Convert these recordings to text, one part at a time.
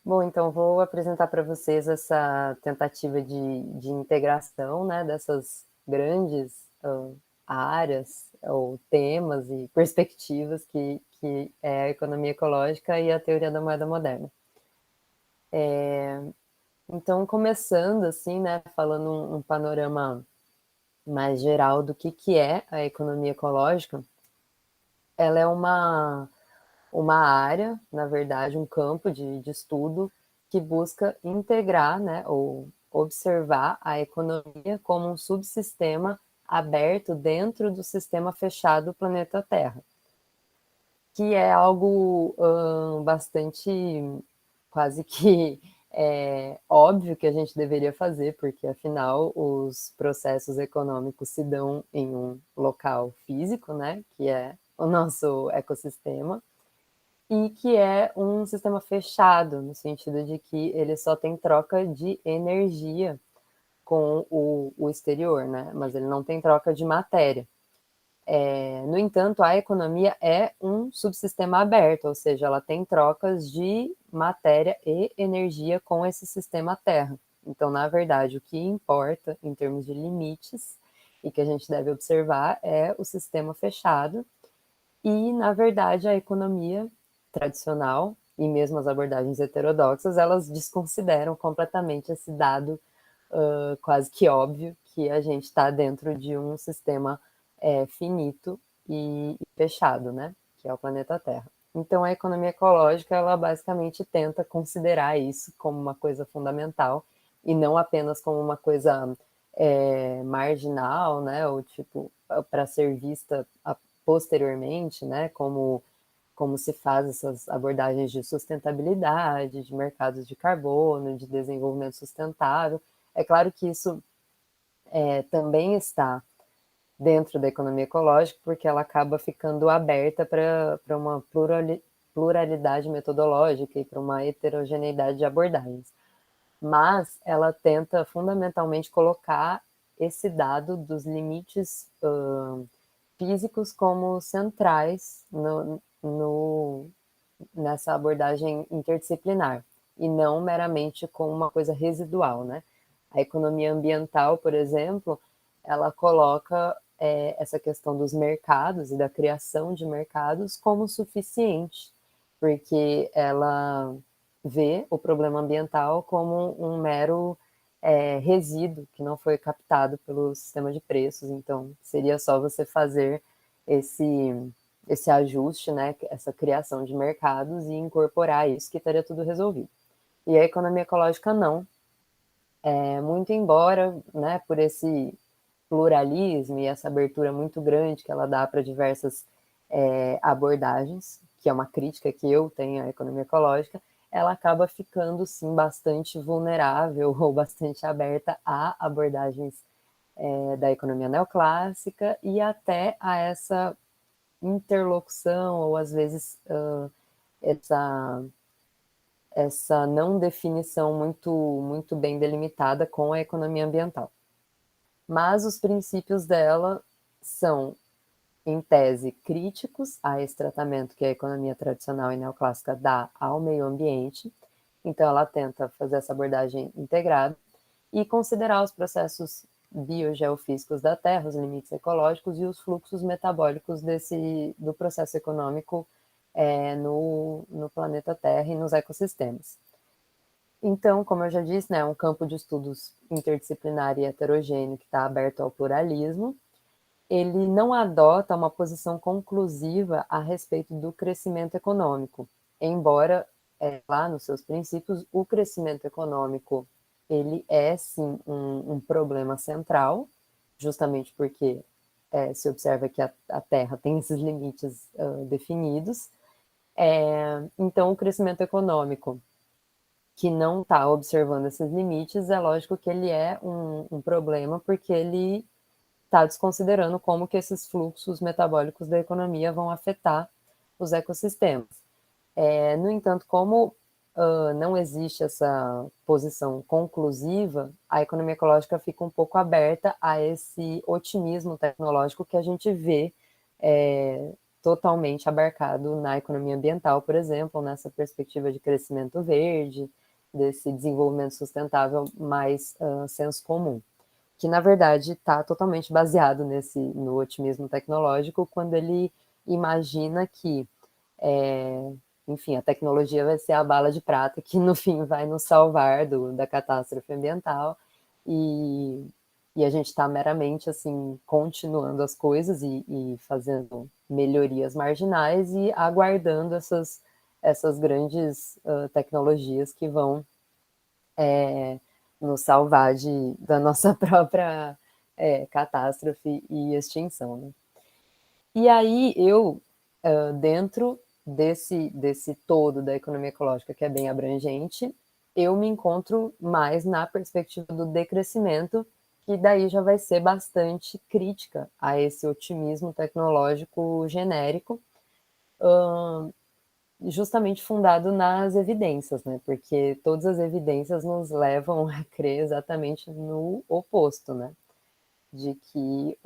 Bom, então vou apresentar para vocês essa tentativa de integração, né, dessas grandes áreas ou temas e perspectivas que é a economia ecológica e a teoria da moeda moderna. Então, começando assim, né, falando um panorama mais geral do que é a economia ecológica, ela é uma área, na verdade, um campo de estudo que busca integrar, né, ou observar a economia como um subsistema aberto dentro do sistema fechado do planeta Terra, que é algo bastante quase que óbvio que a gente deveria fazer, porque afinal os processos econômicos se dão em um local físico, né, que é o nosso ecossistema, e que é um sistema fechado, no sentido de que ele só tem troca de energia com o exterior, né? Mas ele não tem troca de matéria. No entanto, a economia é um subsistema aberto, ou seja, ela tem trocas de matéria e energia com esse sistema Terra. Então, na verdade, o que importa em termos de limites e que a gente deve observar é o sistema fechado e, na verdade, a economia tradicional e mesmo as abordagens heterodoxas, elas desconsideram completamente esse dado quase que óbvio que a gente está dentro de um sistema finito e fechado, né? Que é o planeta Terra. Então, a economia ecológica, ela basicamente tenta considerar isso como uma coisa fundamental e não apenas como uma coisa marginal, né? Ou tipo, para ser vista posteriormente, né? Como se faz essas abordagens de sustentabilidade, de mercados de carbono, de desenvolvimento sustentável. É claro que isso também está dentro da economia ecológica, porque ela acaba ficando aberta para uma pluralidade metodológica e para uma heterogeneidade de abordagens. Mas ela tenta fundamentalmente colocar esse dado dos limites físicos como centrais nessa abordagem interdisciplinar, e não meramente como uma coisa residual, né? A economia ambiental, por exemplo, ela coloca essa questão dos mercados e da criação de mercados como suficiente, porque ela vê o problema ambiental como um mero resíduo que não foi captado pelo sistema de preços. Então, seria só você fazer esse, esse ajuste, né, essa criação de mercados e incorporar isso que estaria tudo resolvido. E a economia ecológica não. Muito embora, né, por esse pluralismo e essa abertura muito grande que ela dá para diversas abordagens, que é uma crítica que eu tenho à economia ecológica, ela acaba ficando, sim, bastante vulnerável ou bastante aberta a abordagens da economia neoclássica e até a essa interlocução ou, às vezes, essa, essa não definição muito bem delimitada com a economia ambiental. Mas os princípios dela são, em tese, críticos a esse tratamento que a economia tradicional e neoclássica dá ao meio ambiente. Então, ela tenta fazer essa abordagem integrada e considerar os processos biogeofísicos da Terra, os limites ecológicos e os fluxos metabólicos do processo econômico no planeta Terra e nos ecossistemas. Então, como eu já disse, né, é um campo de estudos interdisciplinar e heterogêneo que está aberto ao pluralismo. Ele não adota uma posição conclusiva a respeito do crescimento econômico, embora, lá nos seus princípios, o crescimento econômico ele é, sim, um problema central, justamente porque se observa que a Terra tem esses limites definidos. Então, o crescimento econômico que não está observando esses limites, é lógico que ele é um problema, porque ele está desconsiderando como que esses fluxos metabólicos da economia vão afetar os ecossistemas. No entanto, como não existe essa posição conclusiva, a economia ecológica fica um pouco aberta a esse otimismo tecnológico que a gente vê totalmente abarcado na economia ambiental, por exemplo, nessa perspectiva de crescimento verde, desse desenvolvimento sustentável mais senso comum, que na verdade está totalmente baseado no otimismo tecnológico, quando ele imagina que, enfim, a tecnologia vai ser a bala de prata que no fim vai nos salvar da catástrofe ambiental, e a gente está meramente assim continuando as coisas e fazendo melhorias marginais e aguardando essas grandes tecnologias que vão nos salvar da nossa própria catástrofe e extinção, né? E aí dentro desse todo da economia ecológica, que é bem abrangente, eu me encontro mais na perspectiva do decrescimento, que daí já vai ser bastante crítica a esse otimismo tecnológico genérico, justamente fundado nas evidências, né? Porque todas as evidências nos levam a crer exatamente no oposto, né? De que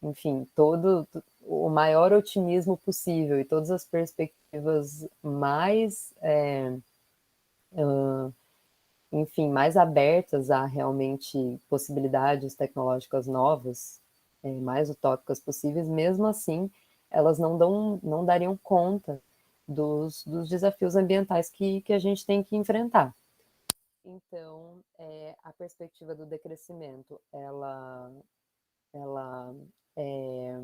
enfim, todo o maior otimismo possível e todas as perspectivas mais, enfim, mais abertas a realmente possibilidades tecnológicas novas, mais utópicas possíveis, mesmo assim, elas não dariam conta dos desafios ambientais que a gente tem que enfrentar. Então, a perspectiva do decrescimento, ela é,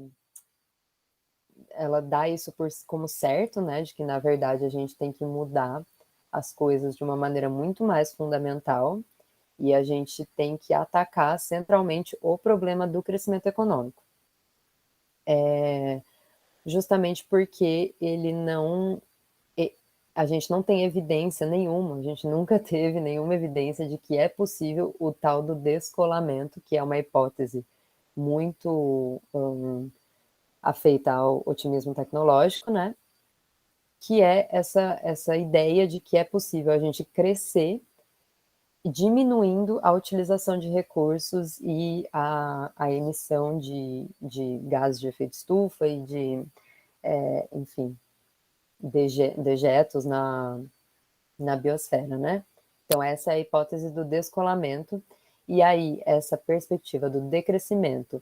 ela dá isso como certo, né, de que na verdade a gente tem que mudar as coisas de uma maneira muito mais fundamental e a gente tem que atacar centralmente o problema do crescimento econômico. Justamente porque a gente não tem evidência nenhuma, a gente nunca teve nenhuma evidência de que é possível o tal do descolamento, que é uma hipótese muito afeita ao otimismo tecnológico, né? Que é essa ideia de que é possível a gente crescer diminuindo a utilização de recursos e a emissão de gases de efeito estufa e enfim, dejetos na biosfera, né? Então, essa é a hipótese do descolamento, e aí essa perspectiva do decrescimento,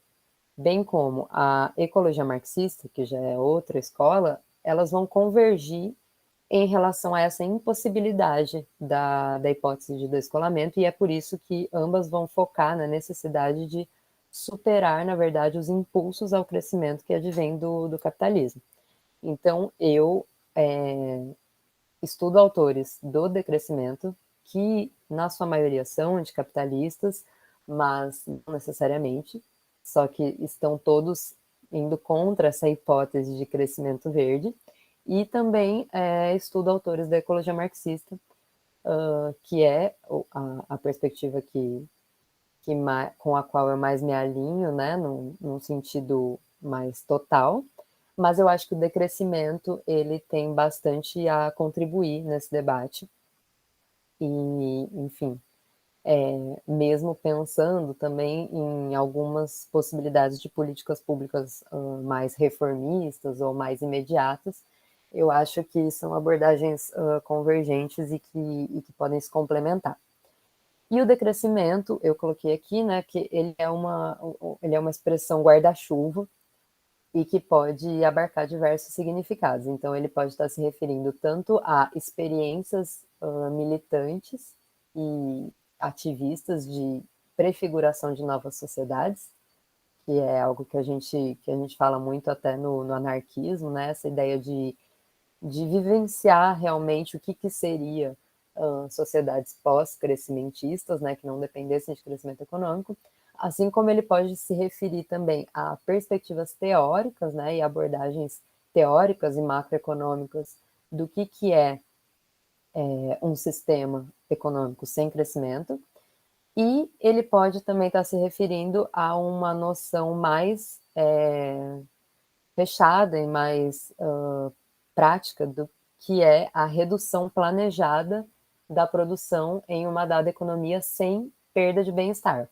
bem como a ecologia marxista, que já é outra escola, elas vão convergir em relação a essa impossibilidade da hipótese de descolamento, e é por isso que ambas vão focar na necessidade de superar, na verdade, os impulsos ao crescimento que advêm do capitalismo. Então, eu estudo autores do decrescimento, que na sua maioria são anticapitalistas, mas não necessariamente, só que estão todos indo contra essa hipótese de crescimento verde, e também estudo autores da ecologia marxista, que é a perspectiva com a qual eu mais me alinho, né, num sentido mais total, mas eu acho que o decrescimento ele tem bastante a contribuir nesse debate, e, enfim, mesmo pensando também em algumas possibilidades de políticas públicas mais reformistas ou mais imediatas, eu acho que são abordagens convergentes e que podem se complementar. E o decrescimento, eu coloquei aqui, né, que ele é uma expressão guarda-chuva e que pode abarcar diversos significados. Então, ele pode estar se referindo tanto a experiências militantes e ativistas de prefiguração de novas sociedades, que é algo que a gente fala muito até no anarquismo, né? Essa ideia de vivenciar realmente o que seria sociedades pós-crescimentistas, né, que não dependessem de crescimento econômico, assim como ele pode se referir também a perspectivas teóricas, né, e abordagens teóricas e macroeconômicas do que é um sistema econômico sem crescimento, e ele pode também estar se referindo a uma noção mais fechada e mais prática do que é a redução planejada da produção em uma dada economia sem perda de bem-estar.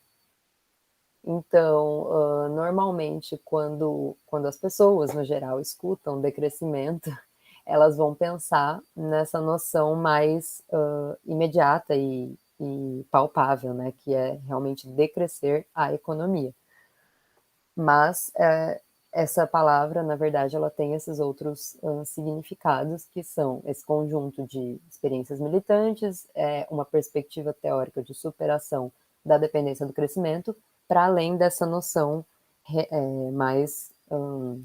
Então, normalmente, quando as pessoas, no geral, escutam decrescimento, elas vão pensar nessa noção mais imediata e palpável, né, que é realmente decrescer a economia. Mas essa palavra, na verdade, ela tem esses outros significados, que são esse conjunto de experiências militantes, uma perspectiva teórica de superação da dependência do crescimento, para além dessa noção mais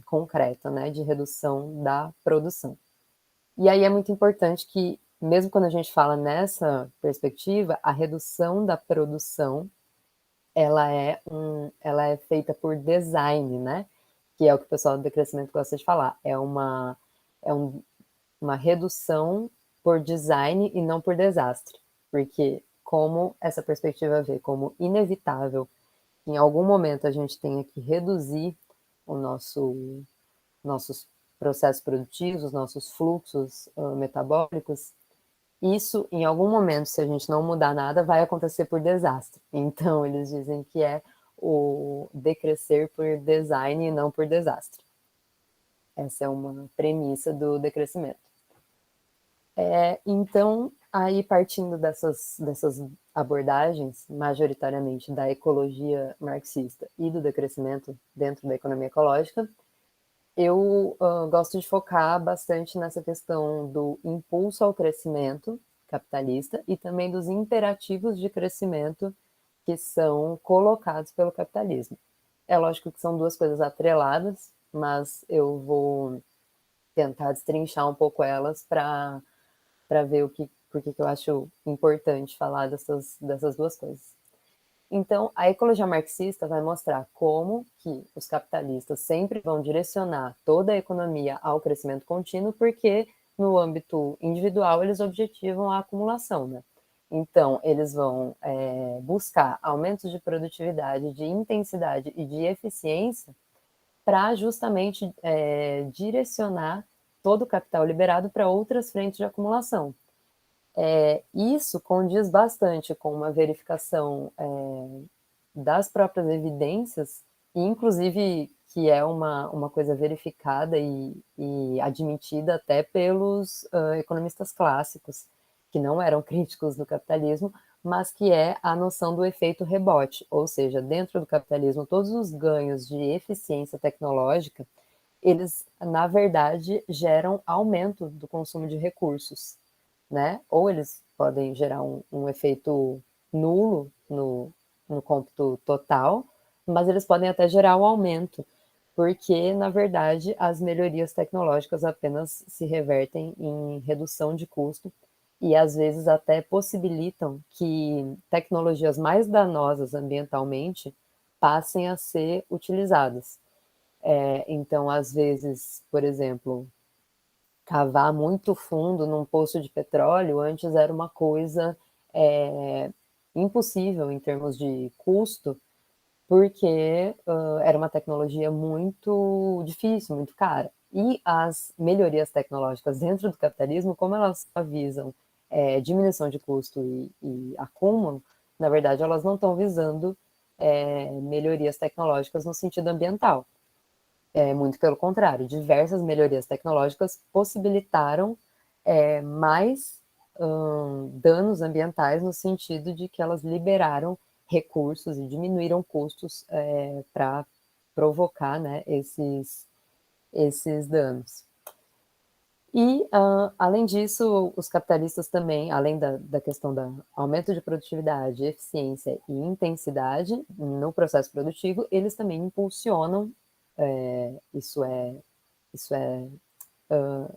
concreta, né, de redução da produção. E aí é muito importante que, mesmo quando a gente fala nessa perspectiva, a redução da produção ela é feita por design, né? Que é o que o pessoal do decrescimento gosta de falar. Uma redução por design e não por desastre. Porque como essa perspectiva vê como inevitável que em algum momento a gente tenha que reduzir o nossos processos produtivos, os nossos fluxos metabólicos, isso, em algum momento, se a gente não mudar nada, vai acontecer por desastre. Então, eles dizem que é o decrescer por design e não por desastre. Essa é uma premissa do decrescimento. Então, aí partindo dessas abordagens, majoritariamente da ecologia marxista e do decrescimento dentro da economia ecológica, eu gosto de focar bastante nessa questão do impulso ao crescimento capitalista e também dos imperativos de crescimento que são colocados pelo capitalismo. É lógico que são duas coisas atreladas, mas eu vou tentar destrinchar um pouco elas para ver por que eu acho importante falar dessas duas coisas. Então, a ecologia marxista vai mostrar como que os capitalistas sempre vão direcionar toda a economia ao crescimento contínuo, porque no âmbito individual eles objetivam a acumulação, né? Então, eles vão buscar aumentos de produtividade, de intensidade e de eficiência para justamente direcionar todo o capital liberado para outras frentes de acumulação. Isso condiz bastante com uma verificação das próprias evidências, e inclusive que é uma coisa verificada e admitida até pelos economistas clássicos, que não eram críticos do capitalismo, mas que é a noção do efeito rebote, ou seja, dentro do capitalismo, todos os ganhos de eficiência tecnológica, eles, na verdade, geram aumento do consumo de recursos, né? Ou eles podem gerar um efeito nulo no cômputo total, mas eles podem até gerar um aumento, porque, na verdade, as melhorias tecnológicas apenas se revertem em redução de custo e, às vezes, até possibilitam que tecnologias mais danosas ambientalmente passem a ser utilizadas. Então, às vezes, por exemplo, cavar muito fundo num poço de petróleo antes era uma coisa impossível em termos de custo, porque era uma tecnologia muito difícil, muito cara. E as melhorias tecnológicas dentro do capitalismo, como elas visam diminuição de custo e acúmulo, na verdade, elas não estão visando melhorias tecnológicas no sentido ambiental. Muito pelo contrário, diversas melhorias tecnológicas possibilitaram mais danos ambientais no sentido de que elas liberaram recursos e diminuíram custos para provocar, né, esses danos. E, além disso, os capitalistas também, além da questão do aumento de produtividade, eficiência e intensidade no processo produtivo, eles também impulsionam, isso é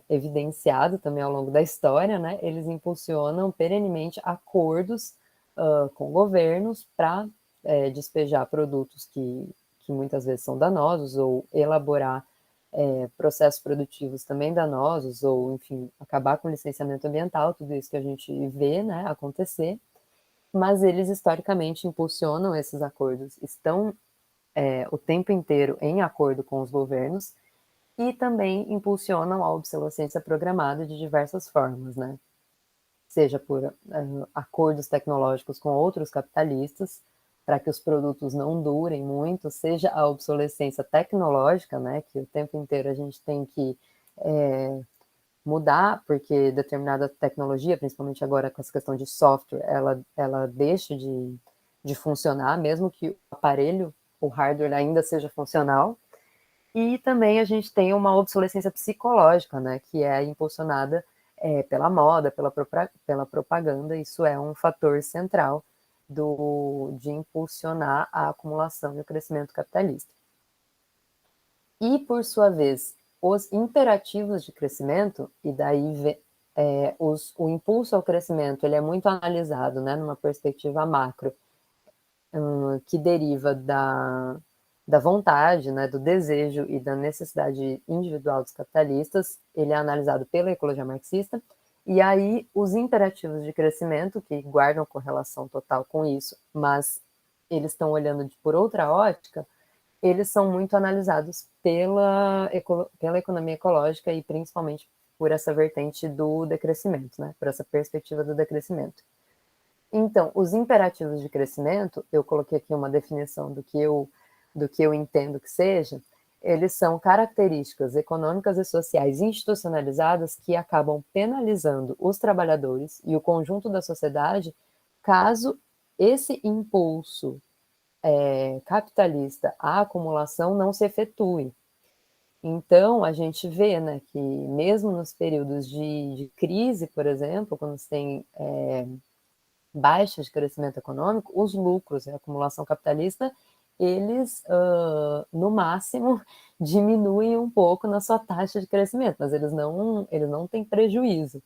evidenciado também ao longo da história, né? Eles impulsionam perenemente acordos com governos para despejar produtos que muitas vezes são danosos ou elaborar processos produtivos também danosos, ou, enfim, acabar com o licenciamento ambiental, tudo isso que a gente vê, né, acontecer, mas eles historicamente impulsionam esses acordos, estão o tempo inteiro em acordo com os governos e também impulsionam a obsolescência programada de diversas formas, né? Seja por acordos tecnológicos com outros capitalistas para que os produtos não durem muito, seja a obsolescência tecnológica, né, que o tempo inteiro a gente tem que mudar, porque determinada tecnologia, principalmente agora com essa questão de software, ela deixa de funcionar, mesmo que o aparelho, o hardware ainda seja funcional. E também a gente tem uma obsolescência psicológica, né, que é impulsionada pela moda, pela propaganda. Isso é um fator central de impulsionar a acumulação e o crescimento capitalista. E, por sua vez, os imperativos de crescimento, e daí o impulso ao crescimento ele é muito analisado, né, numa perspectiva macro, que deriva da vontade, né, do desejo e da necessidade individual dos capitalistas. Ele é analisado pela ecologia marxista, e aí os imperativos de crescimento, que guardam correlação total com isso, mas eles estão olhando por outra ótica, eles são muito analisados pela economia ecológica e principalmente por essa vertente do decrescimento, né, por essa perspectiva do decrescimento. Então, os imperativos de crescimento, eu coloquei aqui uma definição do que eu entendo que seja, eles são características econômicas e sociais institucionalizadas que acabam penalizando os trabalhadores e o conjunto da sociedade caso esse impulso capitalista à acumulação não se efetue. Então, a gente vê, né, que mesmo nos períodos de crise, por exemplo, quando você tem baixa de crescimento econômico, os lucros e a acumulação capitalista, eles, no máximo, diminuem um pouco na sua taxa de crescimento, mas eles não têm prejuízo.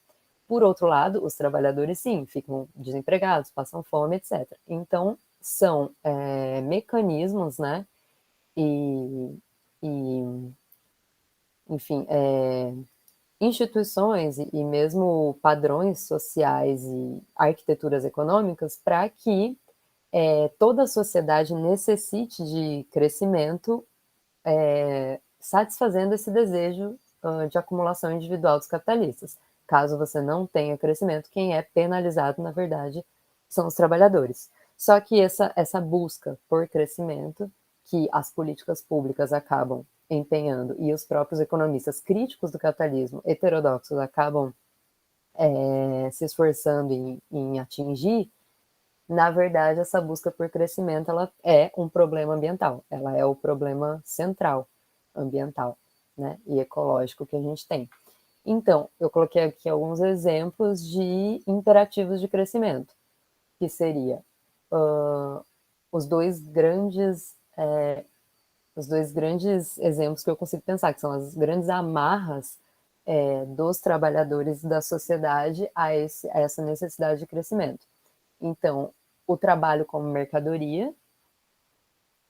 Por outro lado, os trabalhadores, sim, ficam desempregados, passam fome, etc. Então, são mecanismos, né, e enfim, instituições e mesmo padrões sociais e arquiteturas econômicas para que toda a sociedade necessite de crescimento, satisfazendo esse desejo de acumulação individual dos capitalistas. Caso você não tenha crescimento, quem é penalizado, na verdade, são os trabalhadores. Só que essa busca por crescimento, que as políticas públicas acabam empenhando e os próprios economistas críticos do capitalismo, heterodoxos, acabam se esforçando em atingir, na verdade, essa busca por crescimento ela é um problema ambiental, ela é o problema central ambiental, né, e ecológico que a gente tem. Então, eu coloquei aqui alguns exemplos de imperativos de crescimento, que seria os dois grandes exemplos que eu consigo pensar, que são as grandes amarras dos trabalhadores da sociedade a essa necessidade de crescimento. Então, o trabalho como mercadoria,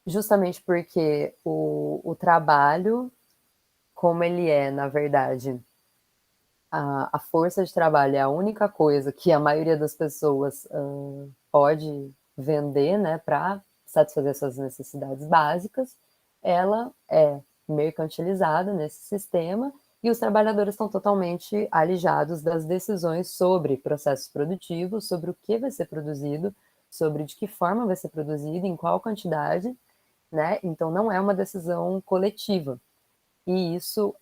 justamente porque o trabalho, como ele é, na verdade, a força de trabalho é a única coisa que a maioria das pessoas pode vender, né, para satisfazer suas necessidades básicas, ela é mercantilizada nesse sistema e os trabalhadores estão totalmente alijados das decisões sobre processos produtivos, sobre o que vai ser produzido, sobre de que forma vai ser produzido, em qual quantidade, né? Então não é uma decisão coletiva. E isso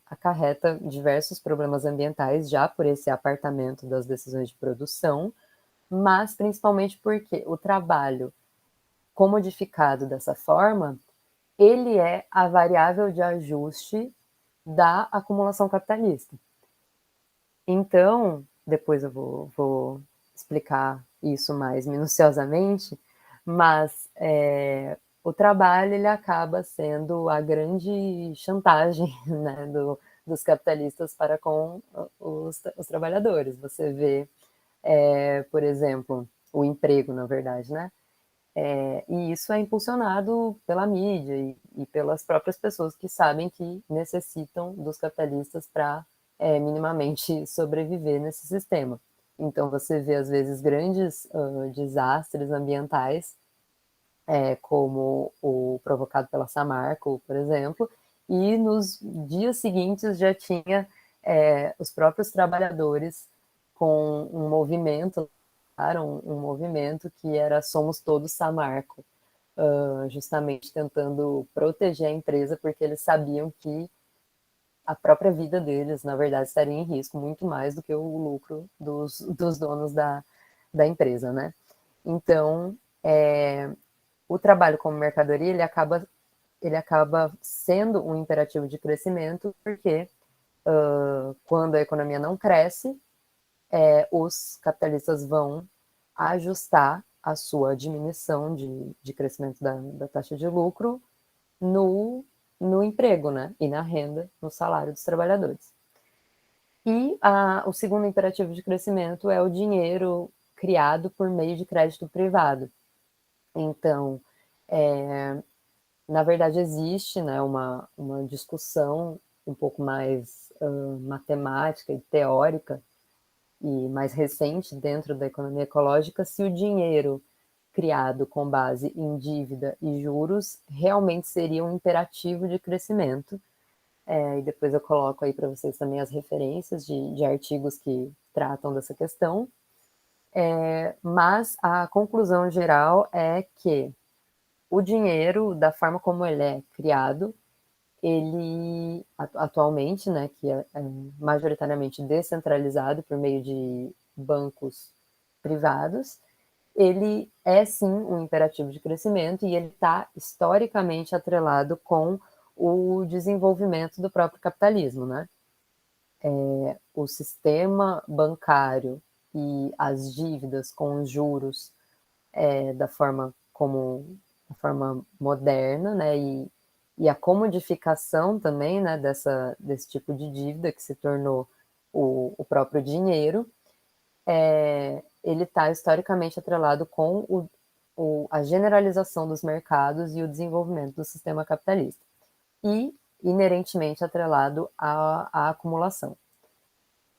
acarreta diversos problemas ambientais já por esse apartamento das decisões de produção, mas principalmente porque o trabalho comodificado dessa forma, ele é a variável de ajuste da acumulação capitalista. Então, depois eu vou explicar isso mais minuciosamente, mas o trabalho ele acaba sendo a grande chantagem, né, dos capitalistas para com os trabalhadores. Você vê, por exemplo, o emprego, na verdade, né? E isso é impulsionado pela mídia e pelas próprias pessoas que sabem que necessitam dos capitalistas para minimamente sobreviver nesse sistema. Então você vê às vezes grandes desastres ambientais, como o provocado pela Samarco, por exemplo, e nos dias seguintes já tinha os próprios trabalhadores com um movimento um movimento que era Somos Todos Samarco, justamente tentando proteger a empresa, porque eles sabiam que a própria vida deles, na verdade, estaria em risco muito mais do que o lucro dos donos da empresa, né? Então, o trabalho como mercadoria, ele acaba sendo um imperativo de crescimento, porque quando a economia não cresce, os capitalistas vão ajustar a sua diminuição de crescimento da taxa de lucro no emprego, né? E na renda, no salário dos trabalhadores. E o segundo imperativo de crescimento é o dinheiro criado por meio de crédito privado. Então, na verdade, existe, né, uma discussão um pouco mais matemática e teórica e mais recente dentro da economia ecológica, se o dinheiro criado com base em dívida e juros realmente seria um imperativo de crescimento. E depois eu coloco aí para vocês também as referências de artigos que tratam dessa questão. Mas a conclusão geral é que o dinheiro, da forma como ele é criado, ele atualmente, né, que é majoritariamente descentralizado por meio de bancos privados, ele é sim um imperativo de crescimento e ele está historicamente atrelado com o desenvolvimento do próprio capitalismo, né? O sistema bancário e as dívidas com os juros da forma moderna, né? E a comodificação também, né, desse tipo de dívida que se tornou o próprio dinheiro, ele está historicamente atrelado com a generalização dos mercados e o desenvolvimento do sistema capitalista, e inerentemente atrelado à acumulação.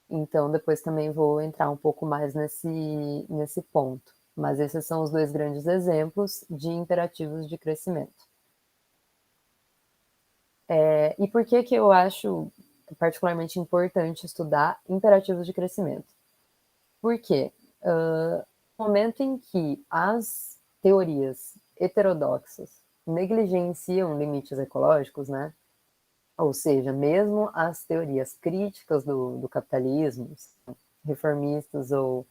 Então, depois também vou entrar um pouco mais nesse ponto. Mas esses são os dois grandes exemplos de imperativos de crescimento. E por que eu acho particularmente importante estudar imperativos de crescimento? Porque no momento em que as teorias heterodoxas negligenciam limites ecológicos, né? Ou seja, mesmo as teorias críticas do capitalismo, reformistas ou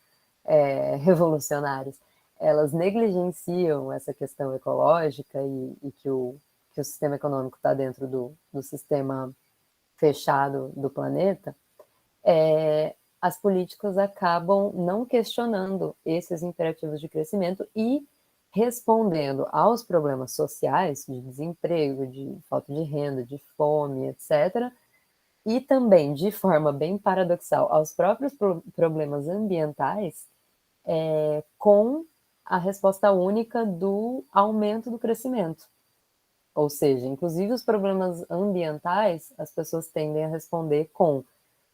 revolucionários, elas negligenciam essa questão ecológica e que o sistema econômico está dentro do sistema fechado do planeta, as políticas acabam não questionando esses imperativos de crescimento e respondendo aos problemas sociais, de desemprego, de falta de renda, de fome, etc., e também, de forma bem paradoxal, aos próprios problemas ambientais, com a resposta única do aumento do crescimento. Ou seja, inclusive os problemas ambientais, as pessoas tendem a responder com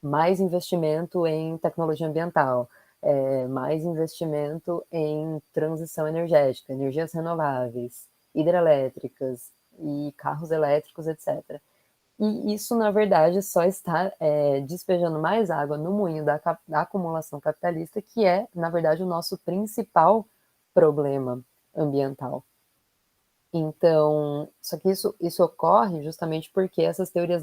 mais investimento em tecnologia ambiental, mais investimento em transição energética, energias renováveis, hidrelétricas e carros elétricos, etc. E isso, na verdade, só está despejando mais água no moinho da acumulação capitalista, que é, na verdade, o nosso principal problema ambiental. Então, só que isso ocorre justamente porque essas teorias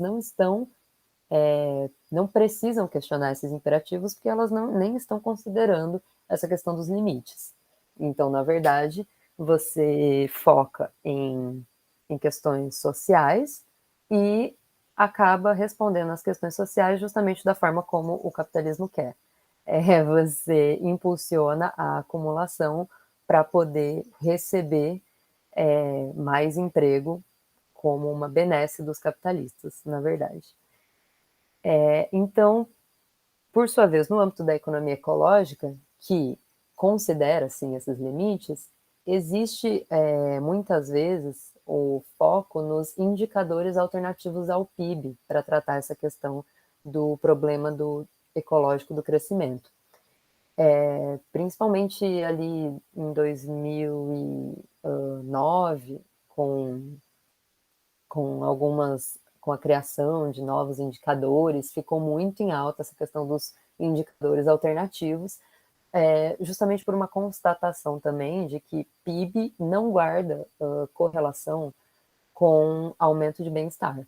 não precisam questionar esses imperativos, porque elas nem estão considerando essa questão dos limites. Então, na verdade, você foca em questões sociais e acaba respondendo às questões sociais justamente da forma como o capitalismo quer. Você impulsiona a acumulação para poder receber mais emprego como uma benesse dos capitalistas, na verdade. Então, por sua vez, no âmbito da economia ecológica, que considera assim, esses limites, existe muitas vezes o foco nos indicadores alternativos ao PIB para tratar essa questão do problema ecológico do crescimento. Principalmente ali em 2009, com a criação de novos indicadores, ficou muito em alta essa questão dos indicadores alternativos, justamente por uma constatação também de que PIB não guarda correlação com aumento de bem-estar.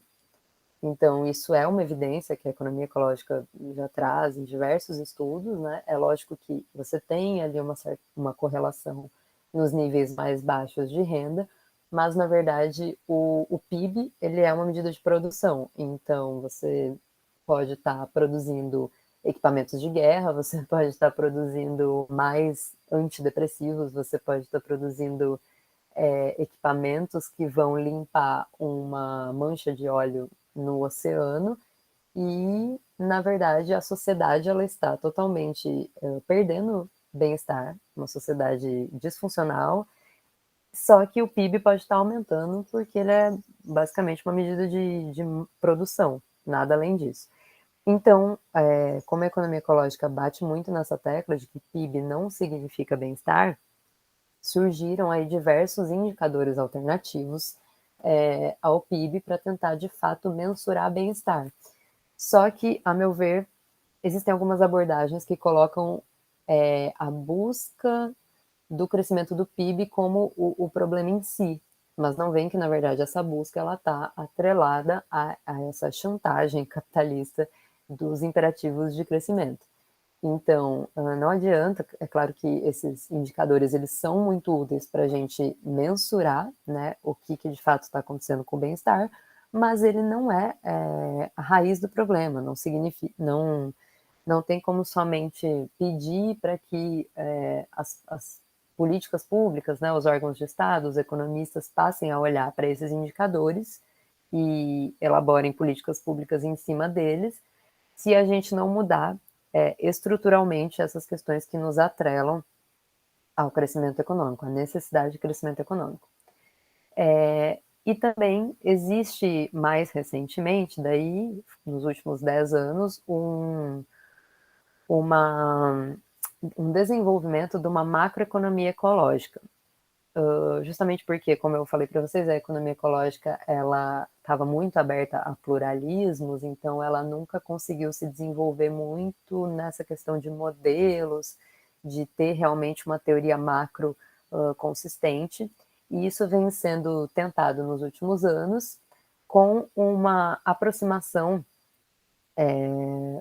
Então, isso é uma evidência que a economia ecológica já traz em diversos estudos, né? É lógico que você tem ali uma correlação nos níveis mais baixos de renda, mas, na verdade, o PIB, ele é uma medida de produção. Então, você pode estar produzindo equipamentos de guerra, você pode estar produzindo mais antidepressivos, você pode estar produzindo equipamentos que vão limpar uma mancha de óleo no oceano e, na verdade, a sociedade ela está totalmente perdendo bem-estar, uma sociedade disfuncional, só que o PIB pode estar aumentando porque ele é basicamente uma medida de produção, nada além disso. Então, como a economia ecológica bate muito nessa tecla de que PIB não significa bem-estar, surgiram aí diversos indicadores alternativos ao PIB para tentar, de fato, mensurar bem-estar. Só que, a meu ver, existem algumas abordagens que colocam a busca do crescimento do PIB como o problema em si, mas não veem que, na verdade, essa busca ela está atrelada a essa chantagem capitalista dos imperativos de crescimento. Então, não adianta, é claro que esses indicadores eles são muito úteis para a gente mensurar, né, o que de fato está acontecendo com o bem-estar, mas ele não é a raiz do problema, não significa, não tem como somente pedir para que as políticas públicas, né, os órgãos de Estado, os economistas passem a olhar para esses indicadores e elaborem políticas públicas em cima deles, se a gente não mudar estruturalmente essas questões que nos atrelam ao crescimento econômico, à necessidade de crescimento econômico. E também existe mais recentemente, daí, nos últimos 10 anos, um desenvolvimento de uma macroeconomia ecológica. Justamente porque, como eu falei para vocês, a economia ecológica ela estava muito aberta a pluralismos, então ela nunca conseguiu se desenvolver muito nessa questão de modelos, de ter realmente uma teoria macro consistente, e isso vem sendo tentado nos últimos anos com uma aproximação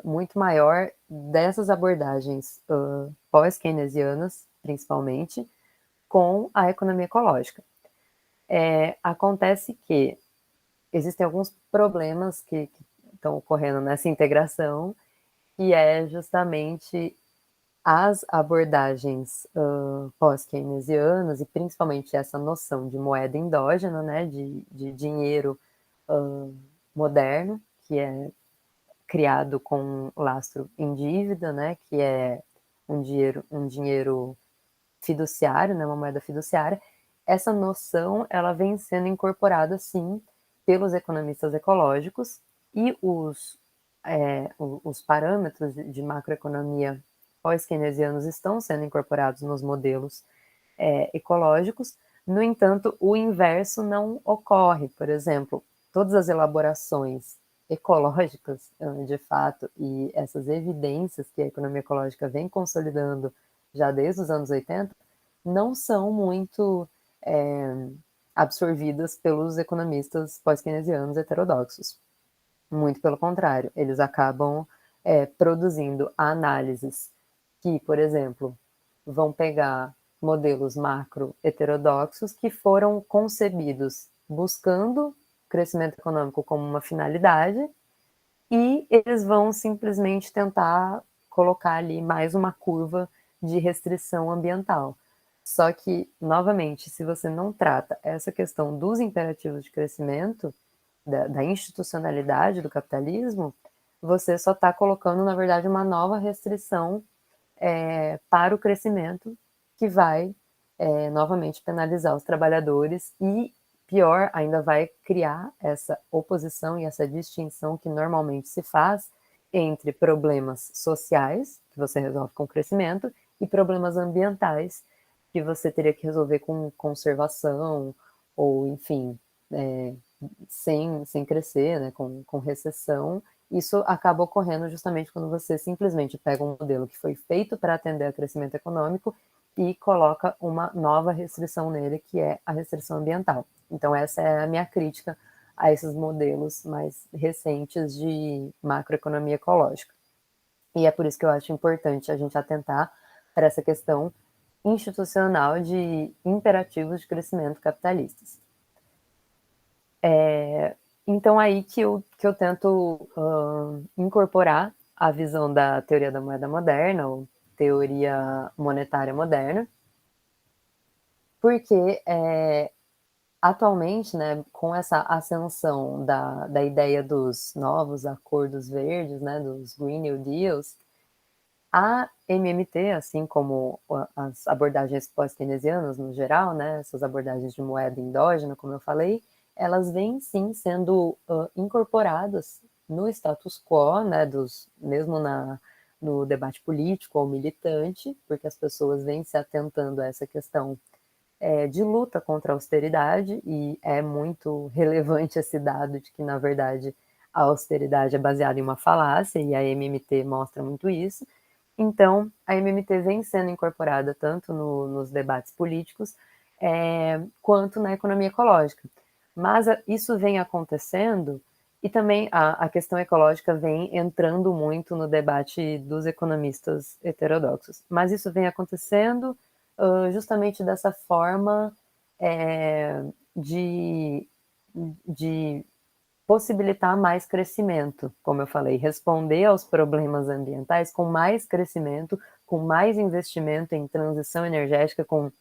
muito maior dessas abordagens pós-keynesianas, principalmente, com a economia ecológica. Acontece que existem alguns problemas que estão ocorrendo nessa integração, que é justamente as abordagens pós-keynesianas e principalmente essa noção de moeda endógena, né, de dinheiro moderno, que é criado com lastro em dívida, né, que é um dinheiro fiduciário, né, uma moeda fiduciária. Essa noção ela vem sendo incorporada, sim, pelos economistas ecológicos e os parâmetros de macroeconomia pós-keynesianos estão sendo incorporados nos modelos ecológicos. No entanto, o inverso não ocorre. Por exemplo, todas as elaborações ecológicas, de fato, e essas evidências que a economia ecológica vem consolidando já desde os anos 80, não são muito absorvidas pelos economistas pós-keynesianos heterodoxos. Muito pelo contrário, eles acabam produzindo análises que, por exemplo, vão pegar modelos macro heterodoxos que foram concebidos buscando crescimento econômico como uma finalidade e eles vão simplesmente tentar colocar ali mais uma curva de restrição ambiental. Só que, novamente, se você não trata essa questão dos imperativos de crescimento, da institucionalidade do capitalismo, você só está colocando, na verdade, uma nova restrição para o crescimento que vai, novamente, penalizar os trabalhadores e, pior, ainda vai criar essa oposição e essa distinção que normalmente se faz entre problemas sociais, que você resolve com o crescimento, e problemas ambientais, que você teria que resolver com conservação, ou, enfim, sem crescer, né, com recessão, isso acaba ocorrendo justamente quando você simplesmente pega um modelo que foi feito para atender ao crescimento econômico e coloca uma nova restrição nele, que é a restrição ambiental. Então, essa é a minha crítica a esses modelos mais recentes de macroeconomia ecológica. E é por isso que eu acho importante a gente atentar para essa questão institucional de imperativos de crescimento capitalistas. Então, aí que eu tento incorporar a visão da teoria da moeda moderna, ou teoria monetária moderna, porque atualmente, né, com essa ascensão da ideia dos novos acordos verdes, né, dos Green New Deals, a MMT, assim como as abordagens pós-keynesianas no geral, né, essas abordagens de moeda endógena, como eu falei, elas vêm sim sendo incorporadas no status quo, né, mesmo no debate político ou militante, porque as pessoas vêm se atentando a essa questão de luta contra a austeridade, e é muito relevante esse dado de que, na verdade, a austeridade é baseada em uma falácia, e a MMT mostra muito isso. Então, a MMT vem sendo incorporada tanto nos debates políticos quanto na economia ecológica. Mas isso vem acontecendo e também a questão ecológica vem entrando muito no debate dos economistas heterodoxos. Mas isso vem acontecendo justamente dessa forma de, de possibilitar mais crescimento, como eu falei, responder aos problemas ambientais com mais crescimento, com mais investimento em transição energética, com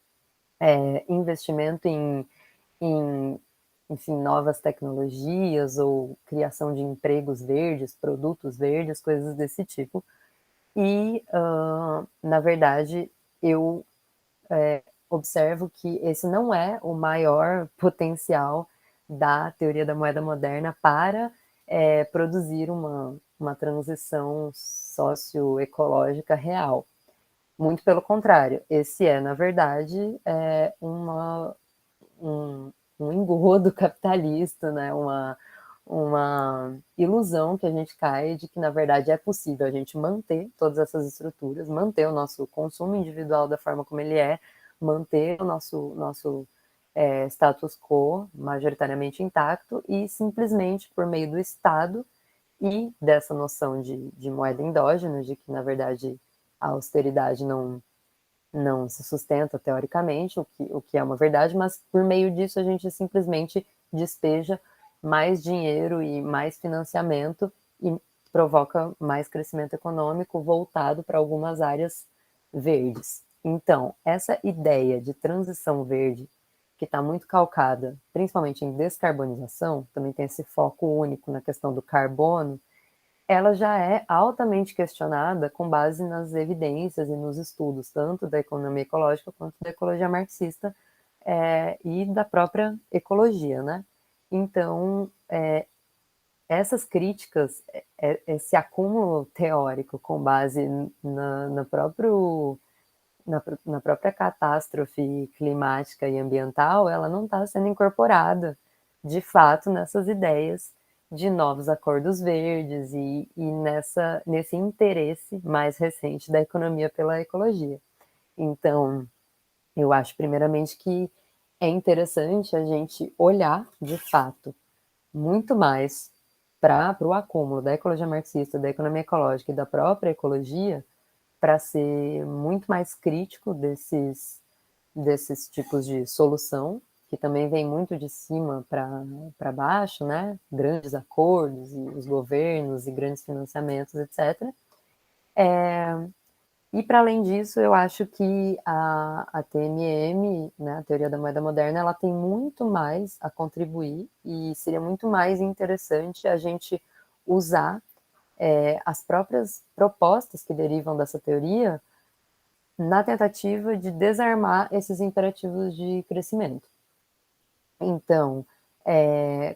investimento em, enfim, novas tecnologias ou criação de empregos verdes, produtos verdes, coisas desse tipo. E, na verdade, eu observo que esse não é o maior potencial da teoria da moeda moderna para produzir uma transição socioecológica real. Muito pelo contrário, esse é, na verdade, um engodo capitalista, né? Uma ilusão que a gente cai de que, na verdade, é possível a gente manter todas essas estruturas, manter o nosso consumo individual da forma como ele é, manter o nosso status quo majoritariamente intacto e simplesmente por meio do Estado e dessa noção de moeda endógena, de que, na verdade, a austeridade não se sustenta teoricamente, o que é uma verdade, mas por meio disso a gente simplesmente despeja mais dinheiro e mais financiamento e provoca mais crescimento econômico voltado para algumas áreas verdes. Então, essa ideia de transição verde, que está muito calcada, principalmente em descarbonização, também tem esse foco único na questão do carbono, ela já é altamente questionada com base nas evidências e nos estudos, tanto da economia ecológica quanto da ecologia marxista e da própria ecologia, né? Então, essas críticas, esse acúmulo teórico com base na própria catástrofe climática e ambiental, ela não está sendo incorporada, de fato, nessas ideias de novos acordos verdes nesse interesse mais recente da economia pela ecologia. Então, eu acho, primeiramente, que é interessante a gente olhar, de fato, muito mais para o acúmulo da ecologia marxista, da economia ecológica e da própria ecologia, para ser muito mais crítico desses tipos de solução, que também vem muito de cima para baixo, né? Grandes acordos e os governos e grandes financiamentos, etc. E para além disso, eu acho que a TMM, né, a Teoria da Moeda Moderna, ela tem muito mais a contribuir e seria muito mais interessante a gente usar as próprias propostas que derivam dessa teoria na tentativa de desarmar esses imperativos de crescimento. Então,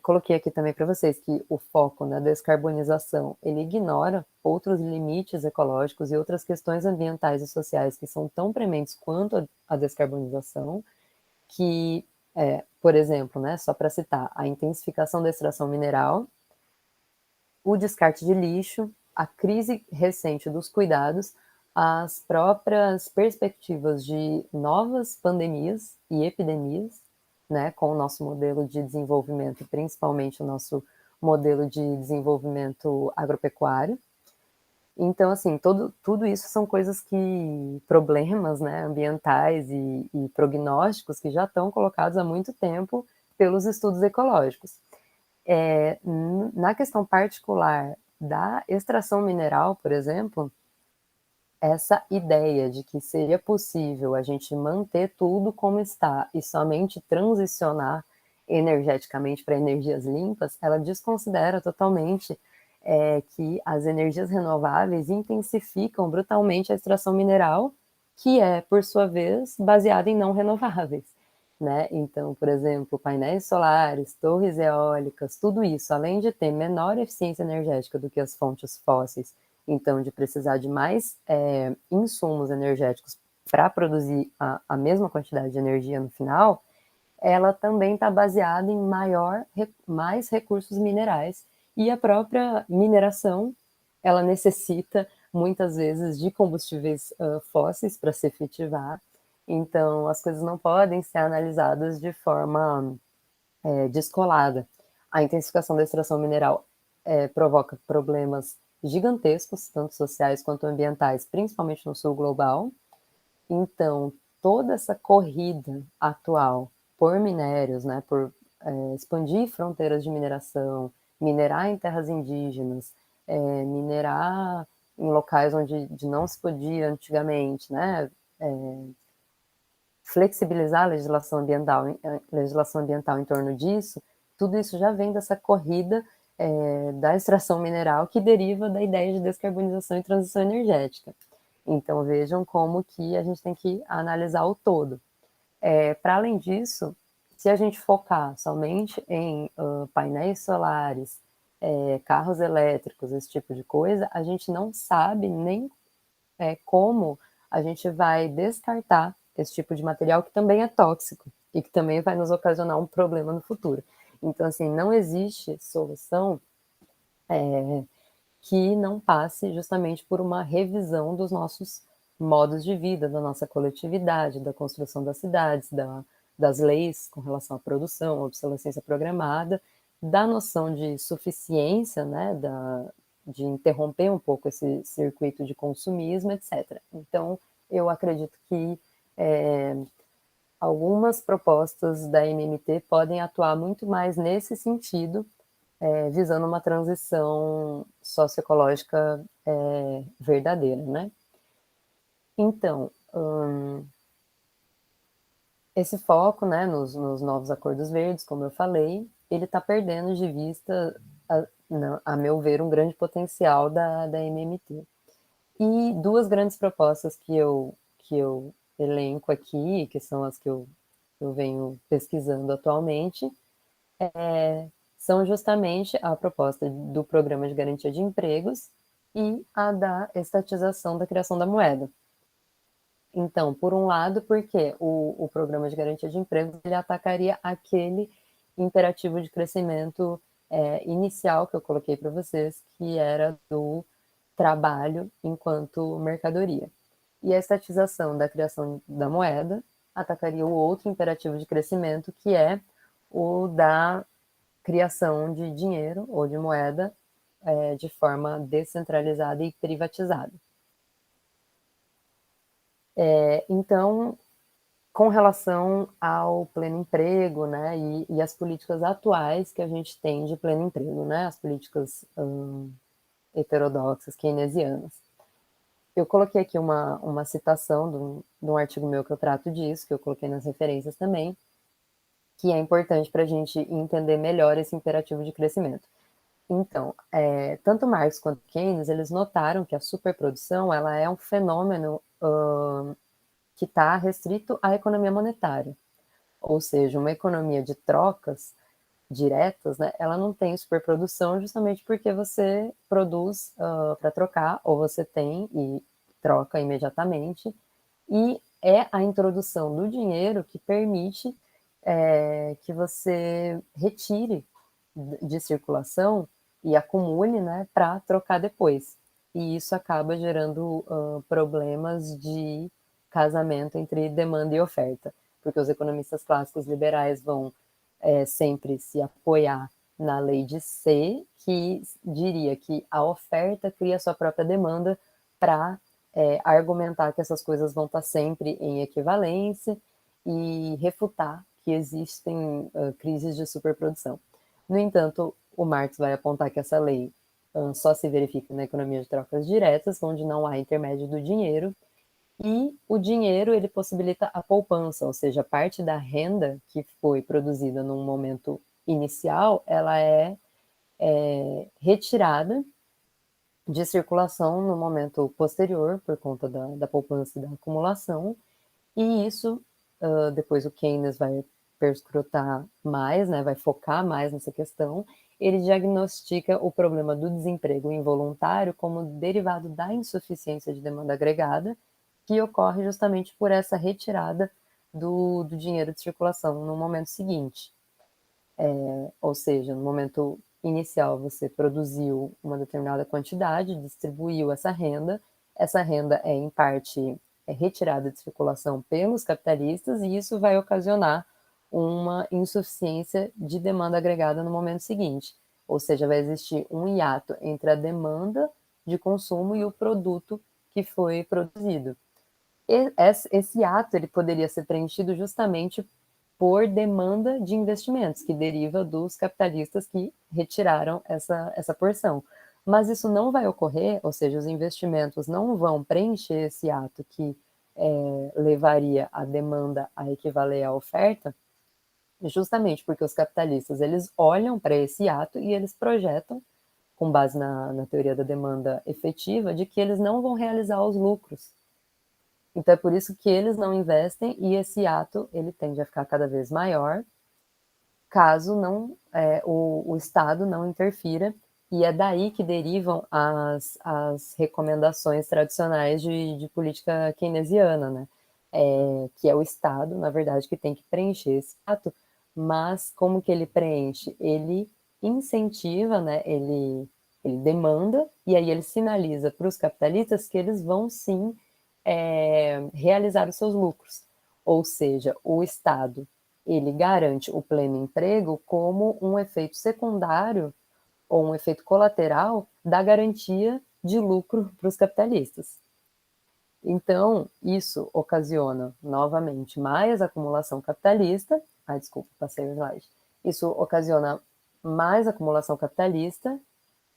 coloquei aqui também para vocês que o foco na descarbonização, ele ignora outros limites ecológicos e outras questões ambientais e sociais que são tão prementes quanto a descarbonização, que, por exemplo, né, só para citar, a intensificação da extração mineral o descarte de lixo, a crise recente dos cuidados, as próprias perspectivas de novas pandemias e epidemias, né, com o nosso modelo de desenvolvimento, principalmente o nosso modelo de desenvolvimento agropecuário. Então, assim, tudo isso são coisas que problemas, né, ambientais e prognósticos que já estão colocados há muito tempo pelos estudos ecológicos. Na questão particular da extração mineral, por exemplo, essa ideia de que seria possível a gente manter tudo como está e somente transicionar energeticamente para energias limpas, ela desconsidera totalmente que as energias renováveis intensificam brutalmente a extração mineral, que é, por sua vez, baseada em não renováveis. Né? Então, por exemplo, painéis solares, torres eólicas, tudo isso, além de ter menor eficiência energética do que as fontes fósseis, então de precisar de mais insumos energéticos para produzir a mesma quantidade de energia no final, ela também está baseada em mais recursos minerais. E a própria mineração, ela necessita muitas vezes de combustíveis fósseis para se efetivar. Então, as coisas não podem ser analisadas de forma descolada. A intensificação da extração mineral provoca problemas gigantescos, tanto sociais quanto ambientais, principalmente no sul global. Então, toda essa corrida atual por minérios, né, por expandir fronteiras de mineração, minerar em terras indígenas, minerar em locais onde não se podia antigamente, né, flexibilizar a legislação ambiental em torno disso, tudo isso já vem dessa corrida da extração mineral que deriva da ideia de descarbonização e transição energética. Então vejam como que a gente tem que analisar o todo. Para além disso, se a gente focar somente em painéis solares, carros elétricos, esse tipo de coisa, a gente não sabe nem como a gente vai descartar esse tipo de material que também é tóxico e que também vai nos ocasionar um problema no futuro. Então, assim, não existe solução que não passe justamente por uma revisão dos nossos modos de vida, da nossa coletividade, da construção das cidades, das leis com relação à produção, obsolescência programada, da noção de suficiência, né, de interromper um pouco esse circuito de consumismo, etc. Então, eu acredito que algumas propostas da MMT podem atuar muito mais nesse sentido, visando uma transição socioecológica verdadeira, né? Então, esse foco, né, nos novos acordos verdes, como eu falei, ele está perdendo de vista, a meu ver, um grande potencial da MMT. E duas grandes propostas que eu elenco aqui, que são as que eu venho pesquisando atualmente, são justamente a proposta do Programa de Garantia de Empregos e a da estatização da criação da moeda. Então, por um lado, porque o Programa de Garantia de Empregos ele atacaria aquele imperativo de crescimento inicial que eu coloquei para vocês, que era do trabalho enquanto mercadoria. E a estatização da criação da moeda atacaria o outro imperativo de crescimento, que é o da criação de dinheiro ou de moeda de forma descentralizada e privatizada. Então, com relação ao pleno emprego, né, e as políticas atuais que a gente tem de pleno emprego, né, as políticas heterodoxas, keynesianas. Eu coloquei aqui uma citação de um artigo meu que eu trato disso, que eu coloquei nas referências também, que é importante para a gente entender melhor esse imperativo de crescimento. Então, tanto Marx quanto Keynes, eles notaram que a superprodução ela é um fenômeno que está restrito à economia monetária. Ou seja, uma economia de trocas diretas, né, ela não tem superprodução justamente porque você produz para trocar, ou você tem e troca imediatamente, e é a introdução do dinheiro que permite que você retire de circulação e acumule, né, para trocar depois. E isso acaba gerando problemas de casamento entre demanda e oferta, porque os economistas clássicos liberais vão sempre se apoiar na lei de C, que diria que a oferta cria sua própria demanda para argumentar que essas coisas vão estar sempre em equivalência e refutar que existem crises de superprodução. No entanto, o Marx vai apontar que essa lei só se verifica na economia de trocas diretas, onde não há intermédio do dinheiro, e o dinheiro ele possibilita a poupança, ou seja, parte da renda que foi produzida num momento inicial, ela é retirada de circulação no momento posterior, por conta da poupança e da acumulação, e isso, depois o Keynes vai perscrutar mais, né, vai focar mais nessa questão, ele diagnostica o problema do desemprego involuntário como derivado da insuficiência de demanda agregada, que ocorre justamente por essa retirada do dinheiro de circulação no momento seguinte. Ou seja, no momento inicial você produziu uma determinada quantidade, distribuiu essa renda é em parte retirada de circulação pelos capitalistas e isso vai ocasionar uma insuficiência de demanda agregada no momento seguinte. Ou seja, vai existir um hiato entre a demanda de consumo e o produto que foi produzido. Esse ato ele poderia ser preenchido justamente por demanda de investimentos, que deriva dos capitalistas que retiraram essa porção. Mas isso não vai ocorrer, ou seja, os investimentos não vão preencher esse ato que levaria a demanda a equivaler à oferta, justamente porque os capitalistas eles olham para esse ato e eles projetam, com base na teoria da demanda efetiva, de que eles não vão realizar os lucros. Então é por isso que eles não investem e esse ato ele tende a ficar cada vez maior, caso não o Estado não interfira, e é daí que derivam as recomendações tradicionais de política keynesiana, né? Que é o Estado, na verdade, que tem que preencher esse ato, mas como que ele preenche? Ele incentiva, né? Ele demanda, e aí ele sinaliza para os capitalistas que eles vão sim realizar os seus lucros. Ou seja, o Estado ele garante o pleno emprego como um efeito secundário ou um efeito colateral da garantia de lucro para os capitalistas. Então, isso ocasiona, novamente, mais acumulação capitalista. Desculpa, passei o slide. Isso ocasiona mais acumulação capitalista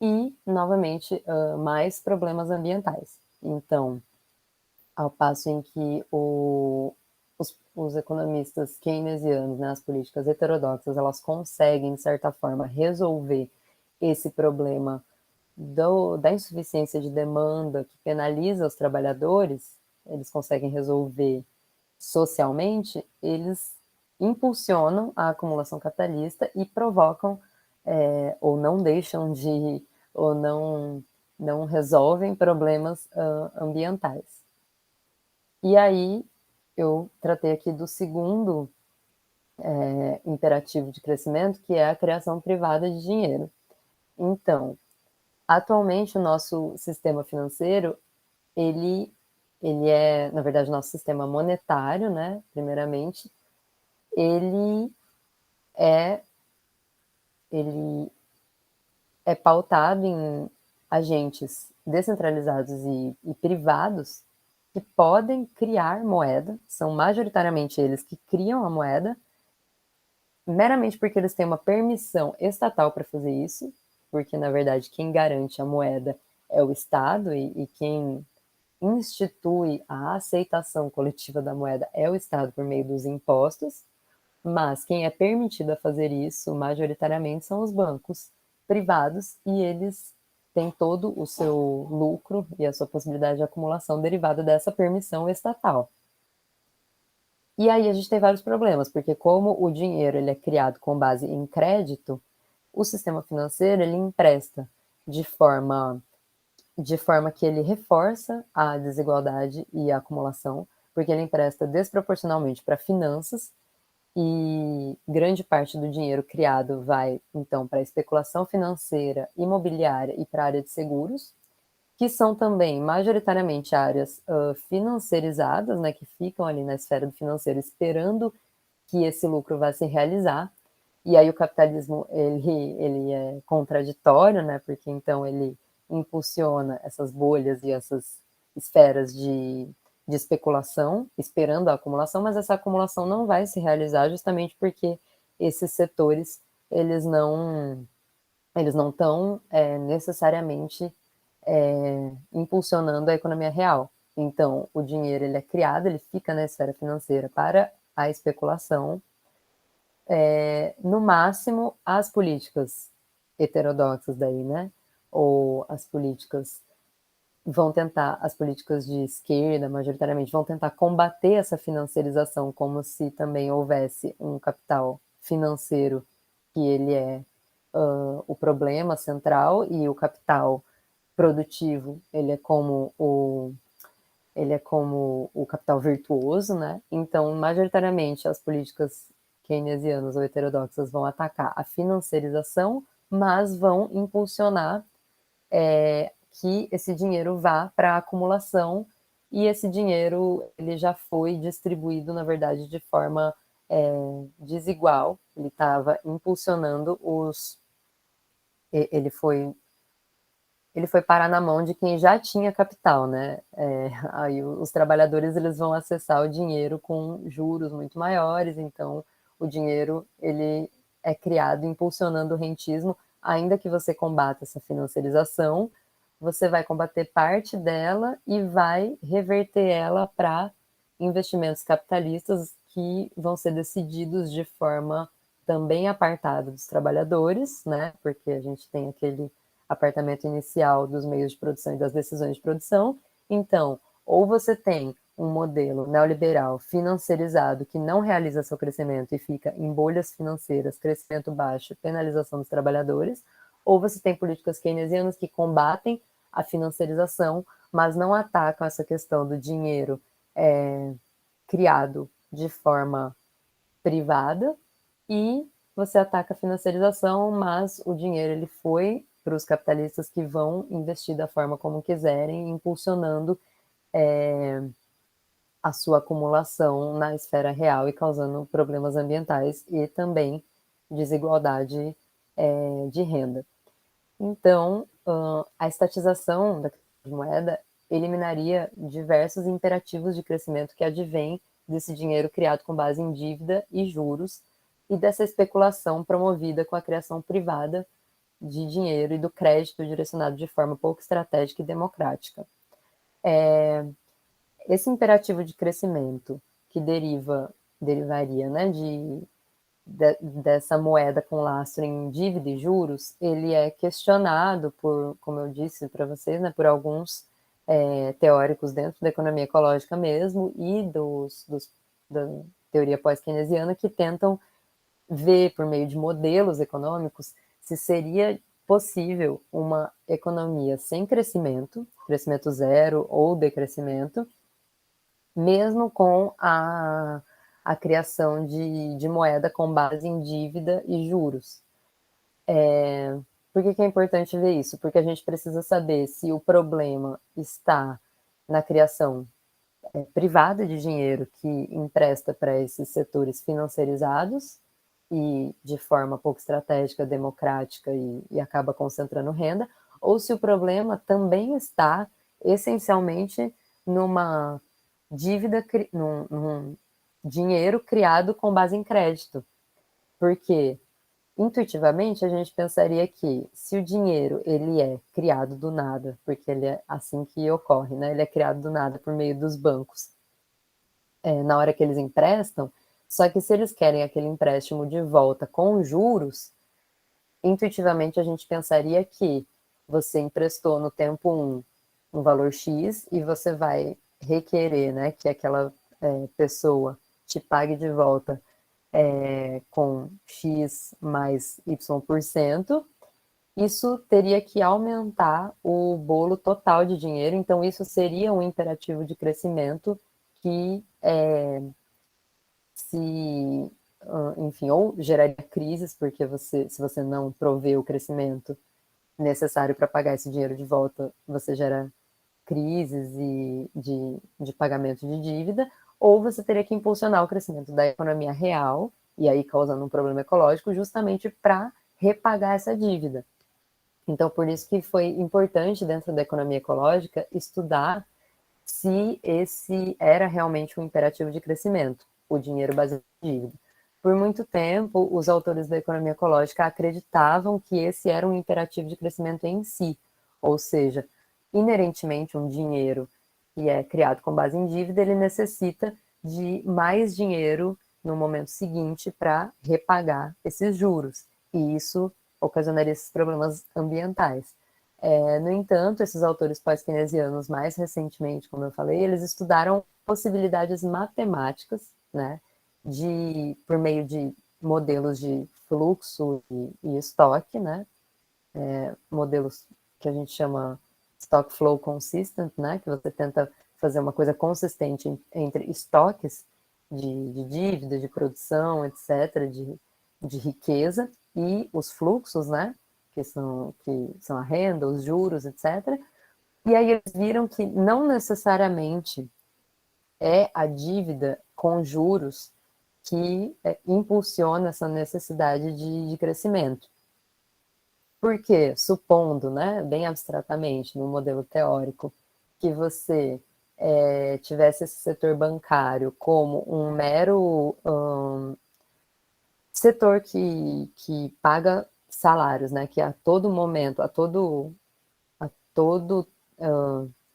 e, novamente, mais problemas ambientais. Então, ao passo em que os economistas keynesianos, né, as políticas heterodoxas, elas conseguem, de certa forma, resolver esse problema da insuficiência de demanda que penaliza os trabalhadores, eles conseguem resolver socialmente, eles impulsionam a acumulação capitalista e provocam, ou não deixam de, ou não resolvem problemas ambientais. E aí, eu tratei aqui do segundo imperativo de crescimento, que é a criação privada de dinheiro. Então, atualmente o nosso sistema financeiro, ele na verdade, o nosso sistema monetário, né, primeiramente, ele é, ele é pautado em agentes descentralizados e privados que podem criar moeda, são majoritariamente eles que criam a moeda, meramente porque eles têm uma permissão estatal para fazer isso, porque, na verdade, quem garante a moeda é o Estado e quem institui a aceitação coletiva da moeda é o Estado por meio dos impostos, mas quem é permitido a fazer isso, majoritariamente, são os bancos privados e eles têm todo o seu lucro e a sua possibilidade de acumulação derivada dessa permissão estatal. E aí a gente tem vários problemas, porque como o dinheiro ele é criado com base em crédito, o sistema financeiro ele empresta de forma que ele reforça a desigualdade e a acumulação, porque ele empresta desproporcionalmente para finanças, e grande parte do dinheiro criado vai, então, para especulação financeira, imobiliária e para a área de seguros, que são também majoritariamente áreas financiarizadas, né, que ficam ali na esfera do financeiro esperando que esse lucro vá se realizar. E aí o capitalismo ele é contraditório, né, porque então ele impulsiona essas bolhas e essas esferas de especulação, esperando a acumulação, mas essa acumulação não vai se realizar justamente porque esses setores eles não estão necessariamente impulsionando a economia real. Então, o dinheiro ele é criado, ele fica na esfera financeira para a especulação. No máximo, as políticas heterodoxas daí, né? Ou as políticas as políticas de esquerda, majoritariamente, vão tentar combater essa financiarização como se também houvesse um capital financeiro que ele é o problema central e o capital produtivo, ele é como o capital virtuoso, né? Então, majoritariamente, as políticas keynesianas ou heterodoxas vão atacar a financiarização, mas vão impulsionar que esse dinheiro vá para a acumulação e esse dinheiro ele já foi distribuído, na verdade, de forma desigual. Ele estava impulsionando ele foi parar na mão de quem já tinha capital, né? Aí os trabalhadores eles vão acessar o dinheiro com juros muito maiores, então o dinheiro ele é criado impulsionando o rentismo, ainda que você combata essa financiarização, você vai combater parte dela e vai reverter ela para investimentos capitalistas que vão ser decididos de forma também apartada dos trabalhadores, né? Porque a gente tem aquele apartamento inicial dos meios de produção e das decisões de produção. Então, ou você tem um modelo neoliberal financiarizado que não realiza seu crescimento e fica em bolhas financeiras, crescimento baixo, penalização dos trabalhadores, ou você tem políticas keynesianas que combatem a financiarização, mas não atacam essa questão do dinheiro criado de forma privada e você ataca a financiarização, mas o dinheiro ele foi para os capitalistas que vão investir da forma como quiserem, impulsionando a sua acumulação na esfera real e causando problemas ambientais e também desigualdade de renda. Então, a estatização da moeda eliminaria diversos imperativos de crescimento que advêm desse dinheiro criado com base em dívida e juros e dessa especulação promovida com a criação privada de dinheiro e do crédito direcionado de forma pouco estratégica e democrática. Esse imperativo de crescimento que derivaria, né, dessa moeda com lastro em dívida e juros, ele é questionado por, como eu disse para vocês, né, por alguns teóricos dentro da economia ecológica mesmo e da teoria pós-keynesiana que tentam ver por meio de modelos econômicos se seria possível uma economia sem crescimento, crescimento zero ou decrescimento, mesmo com a criação de moeda com base em dívida e juros. Por que é importante ver isso? Porque a gente precisa saber se o problema está na criação privada de dinheiro que empresta para esses setores financiarizados e de forma pouco estratégica, democrática e acaba concentrando renda, ou se o problema também está essencialmente numa dívida, num dinheiro criado com base em crédito. Porque intuitivamente a gente pensaria que se o dinheiro ele é criado do nada, porque ele é assim que ocorre, né? Ele é criado do nada por meio dos bancos, na hora que eles emprestam, só que se eles querem aquele empréstimo de volta com juros, intuitivamente a gente pensaria que você emprestou no tempo 1 um valor X e você vai requerer, né, que aquela pessoa te pague de volta com X mais Y%, isso teria que aumentar o bolo total de dinheiro, então isso seria um imperativo de crescimento que se enfim, ou geraria crises, porque se você não provê o crescimento necessário para pagar esse dinheiro de volta, você gera crises de pagamento de dívida, ou você teria que impulsionar o crescimento da economia real, e aí causando um problema ecológico, justamente para repagar essa dívida. Então, por isso que foi importante, dentro da economia ecológica, estudar se esse era realmente um imperativo de crescimento, o dinheiro baseado em dívida. Por muito tempo, os autores da economia ecológica acreditavam que esse era um imperativo de crescimento em si, ou seja, inerentemente um dinheiro que é criado com base em dívida, ele necessita de mais dinheiro no momento seguinte para repagar esses juros, e isso ocasionaria esses problemas ambientais. No entanto, esses autores pós-keynesianos, mais recentemente, como eu falei, eles estudaram possibilidades matemáticas, né, por meio de modelos de fluxo e estoque, né, modelos que a gente chama stock flow consistent, né, que você tenta fazer uma coisa consistente entre estoques de dívida, de produção, etc., de riqueza, e os fluxos, né, que são a renda, os juros, etc. E aí eles viram que não necessariamente é a dívida com juros que impulsiona essa necessidade de crescimento. Porque, supondo, né, bem abstratamente, no modelo teórico, que você tivesse esse setor bancário como um mero setor que paga salários, né, que a todo momento, a todo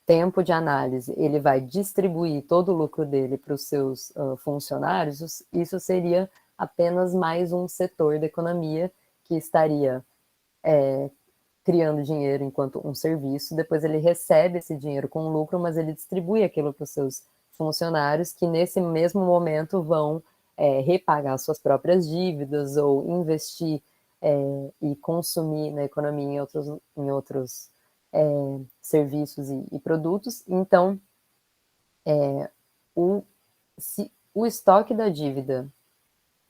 tempo de análise, ele vai distribuir todo o lucro dele para os seus funcionários, isso seria apenas mais um setor da economia que estaria criando dinheiro enquanto um serviço, depois ele recebe esse dinheiro com lucro, mas ele distribui aquilo para os seus funcionários, que nesse mesmo momento vão repagar suas próprias dívidas ou investir e consumir na economia em outros serviços e produtos. Então, se o estoque da dívida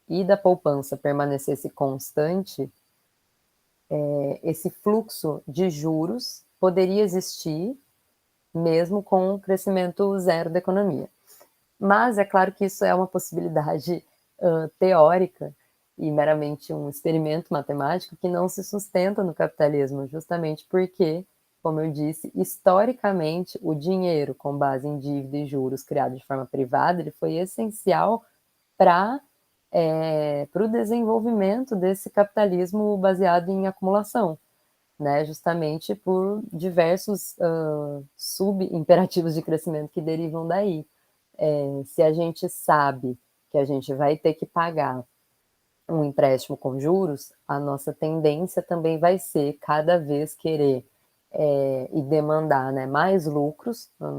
e da poupança permanecesse constante, esse fluxo de juros poderia existir mesmo com o crescimento zero da economia. Mas é claro que isso é uma possibilidade teórica e meramente um experimento matemático que não se sustenta no capitalismo, justamente porque, como eu disse, historicamente o dinheiro com base em dívida e juros criado de forma privada, ele foi essencial para o desenvolvimento desse capitalismo baseado em acumulação, né, justamente por diversos sub-imperativos de crescimento que derivam daí. Se a gente sabe que a gente vai ter que pagar um empréstimo com juros, a nossa tendência também vai ser cada vez querer e demandar, né, mais lucros na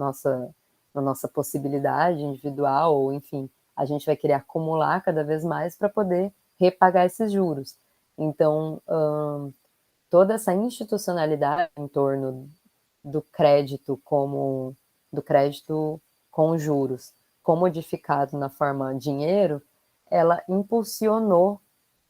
nossa possibilidade individual, ou enfim, a gente vai querer acumular cada vez mais para poder repagar esses juros. Então, toda essa institucionalidade em torno do crédito com juros comodificado na forma dinheiro, ela impulsionou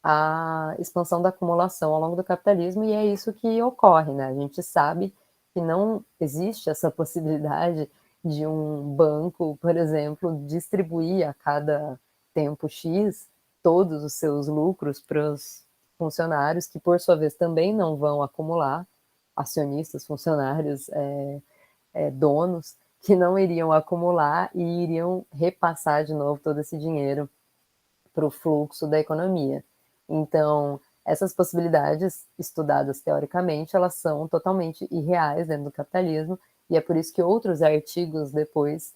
a expansão da acumulação ao longo do capitalismo, e é isso que ocorre, né? A gente sabe que não existe essa possibilidade de um banco, por exemplo, distribuir a cada tempo X todos os seus lucros para os funcionários, que por sua vez também não vão acumular, acionistas, funcionários, donos, que não iriam acumular e iriam repassar de novo todo esse dinheiro para o fluxo da economia. Então, essas possibilidades estudadas teoricamente, elas são totalmente irreais dentro do capitalismo, e é por isso que outros artigos depois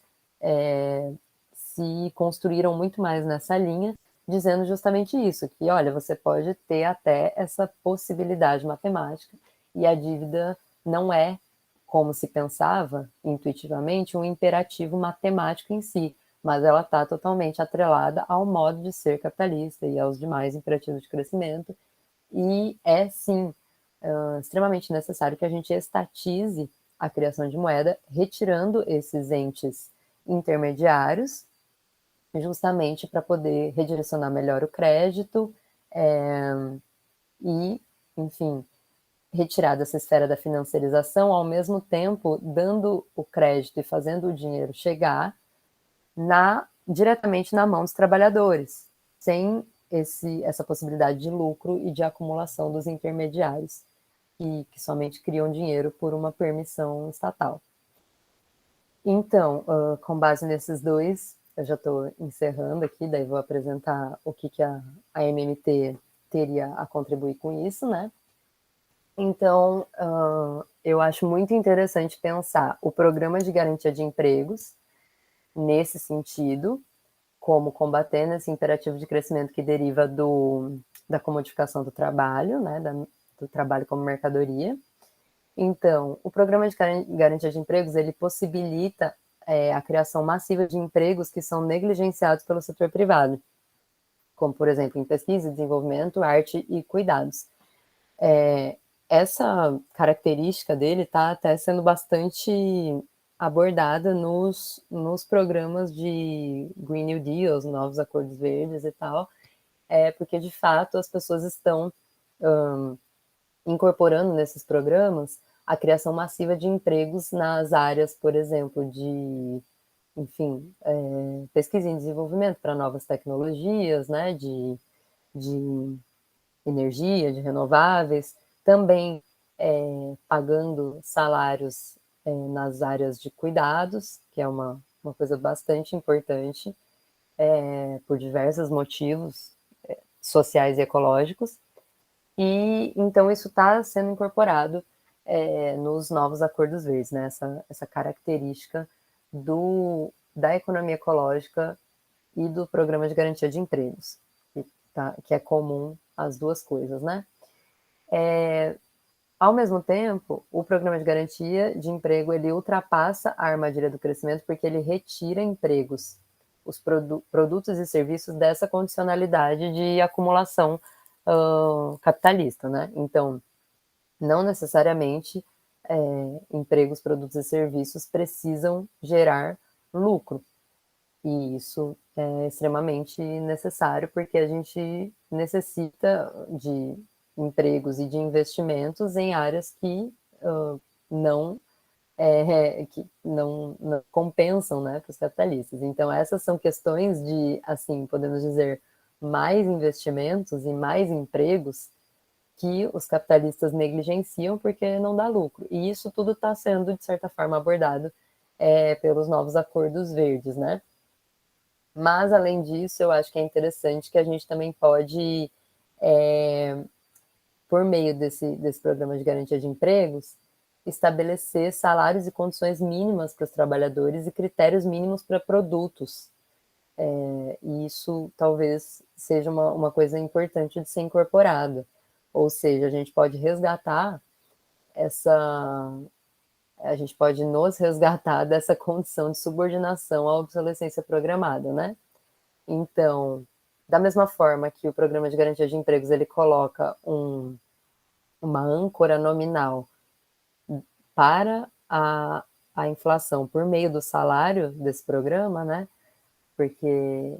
se construíram muito mais nessa linha, dizendo justamente isso, que, olha, você pode ter até essa possibilidade matemática, e a dívida não é, como se pensava intuitivamente, um imperativo matemático em si, mas ela está totalmente atrelada ao modo de ser capitalista e aos demais imperativos de crescimento, e é, sim, extremamente necessário que a gente estatize a criação de moeda, retirando esses entes intermediários justamente para poder redirecionar melhor o crédito, e, enfim, retirar dessa esfera da financiarização, ao mesmo tempo dando o crédito e fazendo o dinheiro chegar diretamente na mão dos trabalhadores, sem essa possibilidade de lucro e de acumulação dos intermediários, que somente criam dinheiro por uma permissão estatal. Então, com base nesses dois, eu já estou encerrando aqui, daí vou apresentar o que a MMT teria a contribuir com isso, né? Então, eu acho muito interessante pensar o programa de garantia de empregos nesse sentido, como combatendo esse imperativo de crescimento que deriva da comodificação do trabalho, né, do trabalho como mercadoria. Então, o programa de garantia de empregos, ele possibilita a criação massiva de empregos que são negligenciados pelo setor privado, como, por exemplo, em pesquisa, desenvolvimento, arte e cuidados. Essa característica dele está até sendo bastante abordada nos programas de Green New Deal, os novos acordos verdes e tal, porque, de fato, as pessoas estão incorporando nesses programas a criação massiva de empregos nas áreas, por exemplo, de, enfim, pesquisa e desenvolvimento para novas tecnologias, né, de energia, de renováveis, também pagando salários nas áreas de cuidados, que é uma coisa bastante importante, por diversos motivos sociais e ecológicos. E então isso está sendo incorporado nos novos acordos verdes, né? Essa característica da economia ecológica e do programa de garantia de empregos, que é comum às duas coisas, né? Ao mesmo tempo, o programa de garantia de emprego, ele ultrapassa a armadilha do crescimento porque ele retira empregos, os produtos e serviços dessa condicionalidade de acumulação capitalista, né? Então, não necessariamente empregos, produtos e serviços precisam gerar lucro. E isso é extremamente necessário porque a gente necessita de empregos e de investimentos em áreas que não não compensam, né, para os capitalistas. Então essas são questões de, assim, podemos dizer, mais investimentos e mais empregos que os capitalistas negligenciam porque não dá lucro. E isso tudo está sendo, de certa forma, abordado pelos novos acordos verdes, né? Mas, além disso, eu acho que é interessante que a gente também pode, por meio desse programa de garantia de empregos, estabelecer salários e condições mínimas para os trabalhadores e critérios mínimos para produtos. E isso talvez seja uma coisa importante de ser incorporada. Ou seja, a gente pode resgatar a gente pode nos resgatar dessa condição de subordinação à obsolescência programada, né? Então, da mesma forma que o programa de garantia de empregos ele coloca uma âncora nominal para a inflação por meio do salário desse programa, né? Porque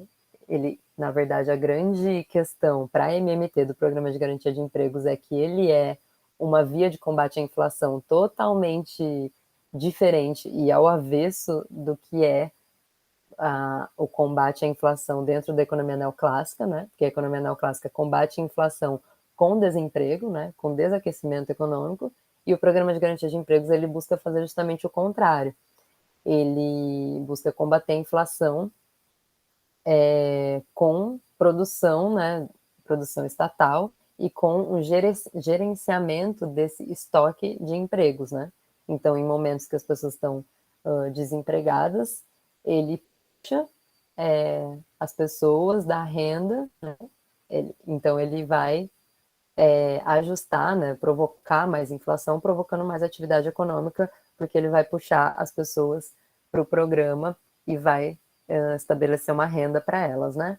ele, na verdade, a grande questão para a MMT do Programa de Garantia de Empregos é que ele é uma via de combate à inflação totalmente diferente e ao avesso do que é o combate à inflação dentro da economia neoclássica, né? Porque a economia neoclássica combate a inflação com desemprego, né? Com desaquecimento econômico, e o Programa de Garantia de Empregos ele busca fazer justamente o contrário. Ele busca combater a inflação com produção, né, produção estatal e com um gerenciamento desse estoque de empregos, né? Então, em momentos que as pessoas estão desempregadas, ele puxa as pessoas da renda, né? Então ele vai ajustar, né, provocar mais inflação, provocando mais atividade econômica, porque ele vai puxar as pessoas para o programa e vai estabelecer uma renda para elas, né?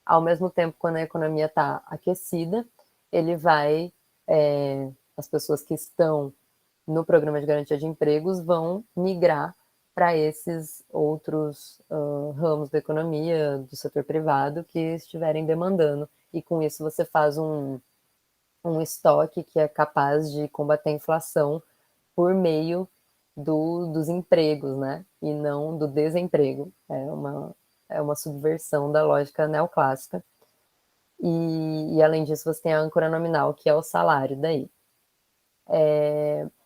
Ao mesmo tempo, quando a economia está aquecida, ele vai, as pessoas que estão no programa de garantia de empregos vão migrar para esses outros ramos da economia, do setor privado, que estiverem demandando. E com isso você faz um estoque que é capaz de combater a inflação por meio dos empregos, né? E não do desemprego. É uma subversão da lógica neoclássica. E além disso, você tem a âncora nominal, que é o salário daí.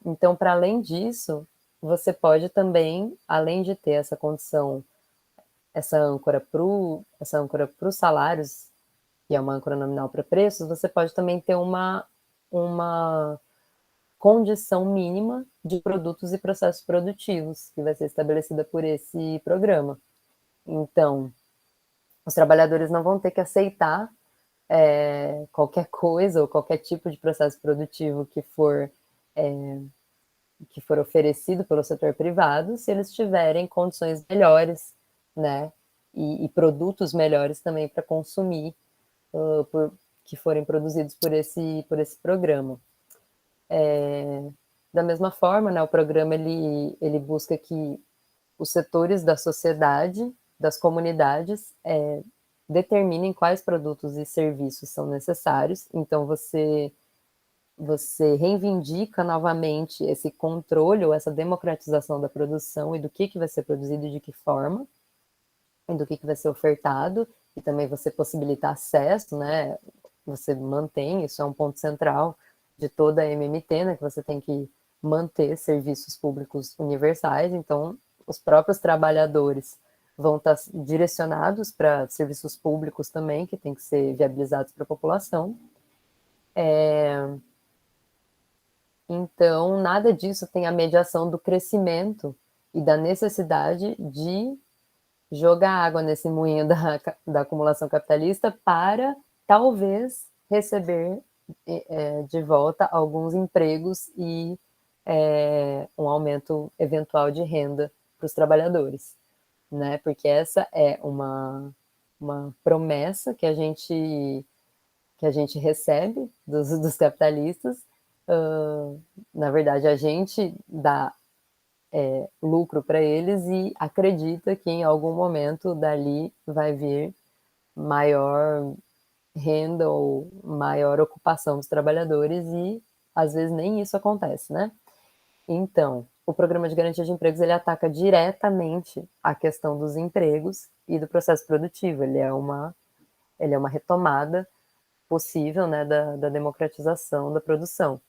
Então, para além disso, você pode também, além de ter essa condição, essa âncora para os salários, que é uma âncora nominal para preços, você pode também ter uma condição mínima de produtos e processos produtivos, que vai ser estabelecida por esse programa. Então, os trabalhadores não vão ter que aceitar qualquer coisa ou qualquer tipo de processo produtivo que for oferecido pelo setor privado, se eles tiverem condições melhores, né, e produtos melhores também para consumir, que forem produzidos por esse programa. Da mesma forma, né, o programa ele busca que os setores da sociedade, das comunidades, determinem quais produtos e serviços são necessários. Então, você reivindica novamente esse controle ou essa democratização da produção e do que vai ser produzido e de que forma, e do que vai ser ofertado, e também você possibilita acesso, né? Você mantém, isso é um ponto central de toda a MMT, né? Que você tem que manter serviços públicos universais, então os próprios trabalhadores vão estar direcionados para serviços públicos também, que tem que ser viabilizados para a população. Então, nada disso tem a mediação do crescimento e da necessidade de jogar água nesse moinho da acumulação capitalista para talvez receber de volta alguns empregos e um aumento eventual de renda para os trabalhadores, né? Porque essa é uma promessa que a gente recebe dos capitalistas. Na verdade, a gente dá lucro para eles e acredita que em algum momento dali vai vir maior renda ou maior ocupação dos trabalhadores e às vezes nem isso acontece, né? Então, o programa de garantia de empregos ele ataca diretamente a questão dos empregos e do processo produtivo. Ele é uma retomada possível, né, da democratização da produção,